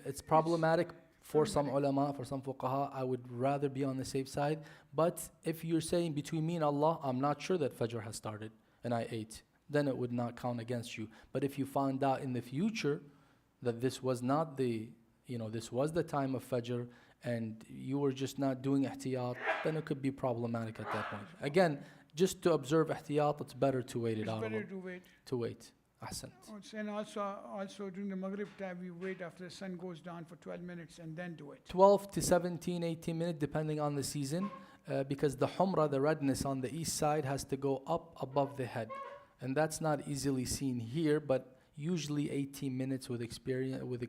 it's problematic for some ulama, for some fuqaha. I would rather be on the safe side. But if you're saying between me and Allah, I'm not sure that Fajr has started and I ate, then it would not count against you. But if you found out in the future that this was not this was the time of Fajr and you were just not doing ihtiyat, then it could be problematic at that point. Again, just to observe ihtiyat, it's better to wait it it's out a better little. to wait. To wait. Ahsant. And also during the Maghrib time, we wait after the sun goes down for 12 minutes and then do it. 12 to 17, 18 minutes, depending on the season, because the humra, the redness on the east side, has to go up above the head. And that's not easily seen here, but usually 18 minutes with experience, with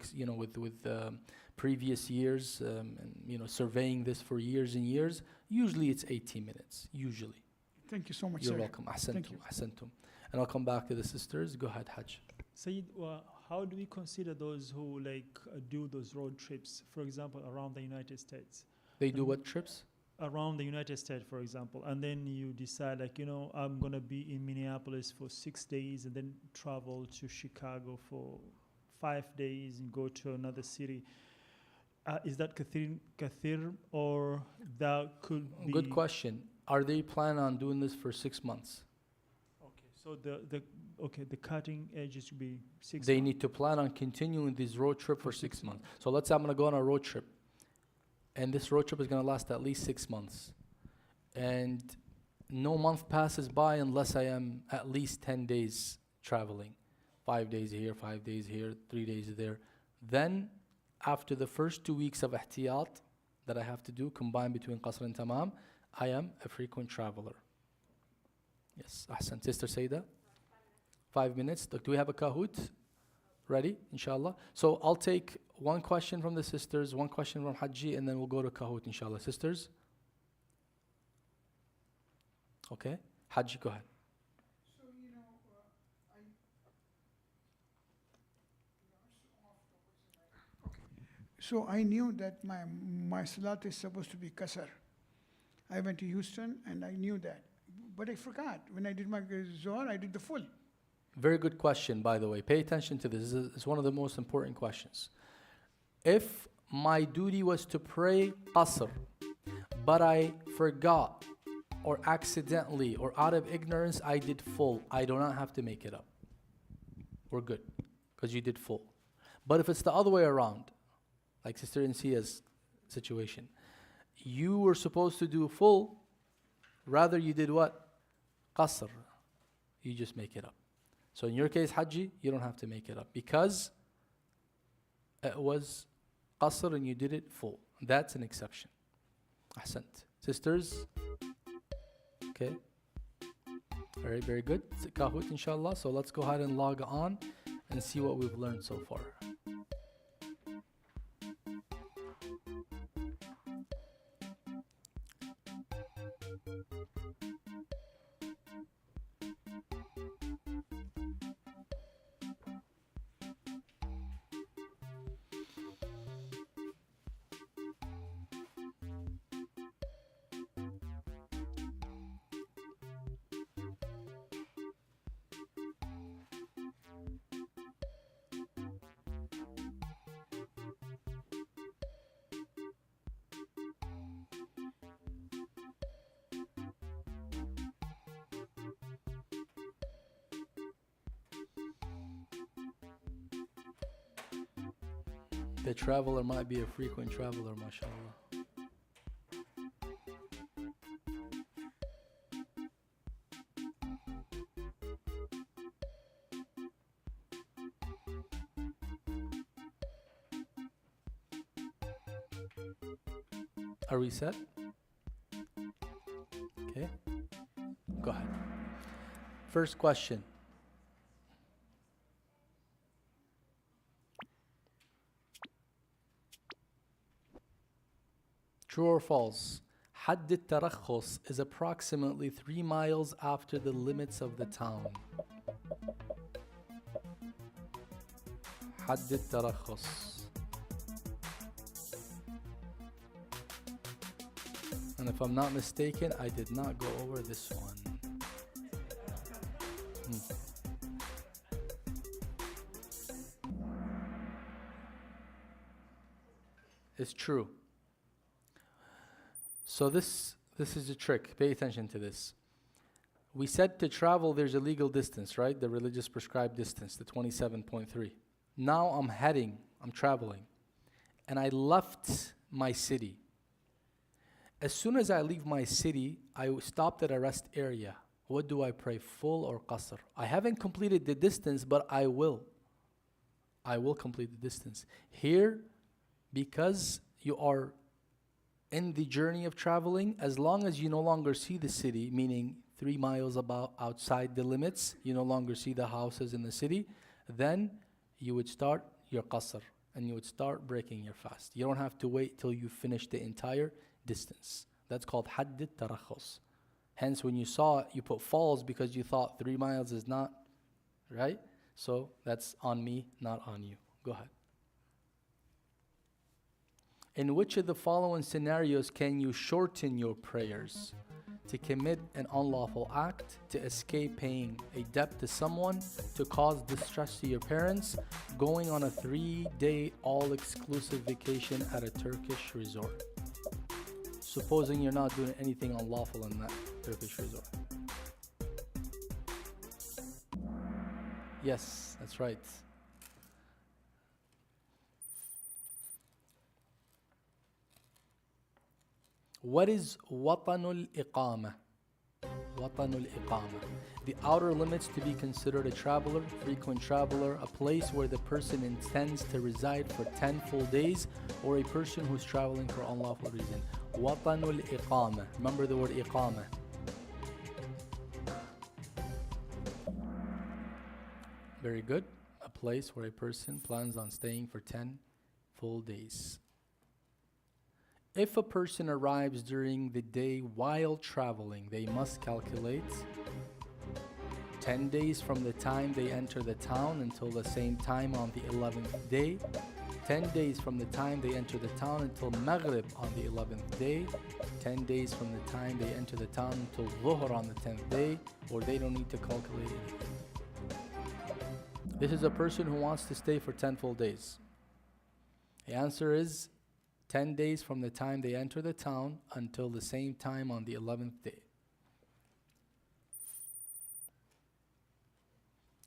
previous years, and surveying this for years and years. Usually it's 18 minutes. Usually. Thank you so much, You're sir. welcome. Thank you. Ahsantum. And I'll come back to the sisters. Go ahead, Hajj. Sayyid, how do we consider those who do those road trips, for example, around the United States? They do what trips? Around the United States, for example, and then you decide, I'm gonna be in Minneapolis for 6 days, and then travel to Chicago for 5 days, and go to another city. Is that kathir, or that could be? Good question. Are they planning on doing this for 6 months? Okay, so the cutting edge should be 6 They months. need to plan on continuing this road trip for 6 months. So let's say I'm going to go on a road trip. And this road trip is going to last at least 6 months. And no month passes by unless I am at least 10 days traveling. 5 days here, 5 days here, 3 days there. Then, after the first 2 weeks of ihtiyat that I have to do, combined between qasr and tamam, I am a frequent traveler. Yes, ahsan. Sister Sayyida? 5 minutes. Do we have a kahoot? Ready? Inshallah. So I'll take one question from the sisters, one question from Hajji, and then we'll go to kahoot, inshallah. Sisters? Okay. Hajji, go ahead. So, So I knew that my salat is supposed to be qasr. I went to Houston and I knew that. But I forgot. When I did my Zohar, I did the full. Very good question, by the way. Pay attention to this. It's one of the most important questions. If my duty was to pray qasr, but I forgot or accidentally or out of ignorance I did full, I do not have to make it up. We're good because you did full. But if it's the other way around, like Sister Insia's situation, you were supposed to do full, rather you did what? Qasr. You just make it up. So in your case, Hajji, you don't have to make it up because it was qasr and you did it full. That's an exception. Ahsant. Sisters? Okay. All right, very good. Kahoot, inshallah. So let's go ahead and log on and see what we've learned so far. The traveler might be a frequent traveler, mashallah. Are we set? Okay. Go ahead. First question. True or false? Hadd al-Tarakhus is approximately 3 miles after the limits of the town. Hadd al-Tarakhus. And if I'm not mistaken, I did not go over this one. It's true. So this is a trick. Pay attention to this. We said to travel there's a legal distance, right? The religious prescribed distance, the 27.3. Now I'm traveling, and I left my city. As soon as I leave my city, I stopped at a rest area. What do I pray, full or qasr? I haven't completed the distance, but I will. I will complete the distance. Here, because you are in the journey of traveling, as long as you no longer see the city, meaning 3 miles about outside the limits, you no longer see the houses in the city, then you would start your qasr and you would start breaking your fast. You don't have to wait till you finish the entire distance. That's called hadd al-tarakhus. Hence, when you saw it, you put falls because you thought 3 miles is not, right? So that's on me, not on you. Go ahead. In which of the following scenarios can you shorten your prayers? To commit an unlawful act, to escape paying a debt to someone, to cause distress to your parents, going on a 3-day all-exclusive vacation at a Turkish resort. Supposing you're not doing anything unlawful in that Turkish resort. Yes, that's right. What is watanul iqama? Watanul iqama. The outer limits to be considered a traveler, frequent traveler, a place where the person intends to reside for 10 full days, or a person who's traveling for unlawful reason. Watanul iqama. Remember the word iqama. Very good. A place where a person plans on staying for 10 full days. If a person arrives during the day while traveling, they must calculate 10 days from the time they enter the town until the same time on the 11th day, 10 days from the time they enter the town until Maghrib on the 11th day, 10 days from the time they enter the town until Dhuhr on the 10th day, or they don't need to calculate anything. This is a person who wants to stay for 10 full days. The answer is 10 days from the time they enter the town until the same time on the 11th day.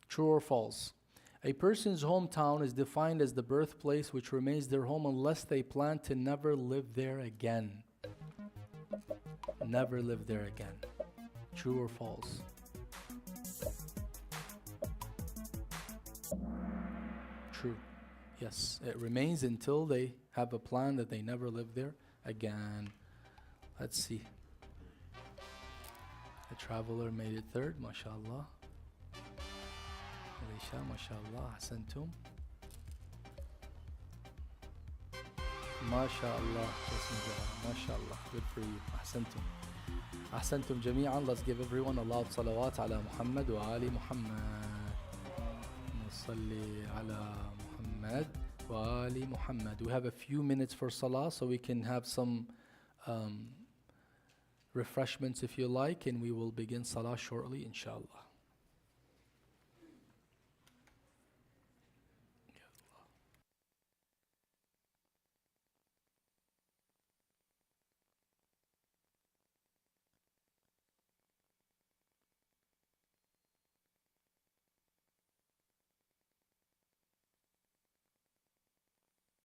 True or false? A person's hometown is defined as the birthplace which remains their home unless they plan to never live there again. Never live there again. True or false? True. Yes, it remains until they have a plan that they never live there again. Let's see. The traveler made it third, mashallah. Alicia, mashallah, ahsantum. Mashallah, mashallah, good for you, ahsantum. Ahsantum jami'an. Let's give everyone a loud salawat ala Muhammad wa ali Muhammad. Nusalli ala Muhammad wa ali Muhammad. We have a few minutes for salah, so we can have some refreshments if you like, and we will begin salah shortly, inshallah.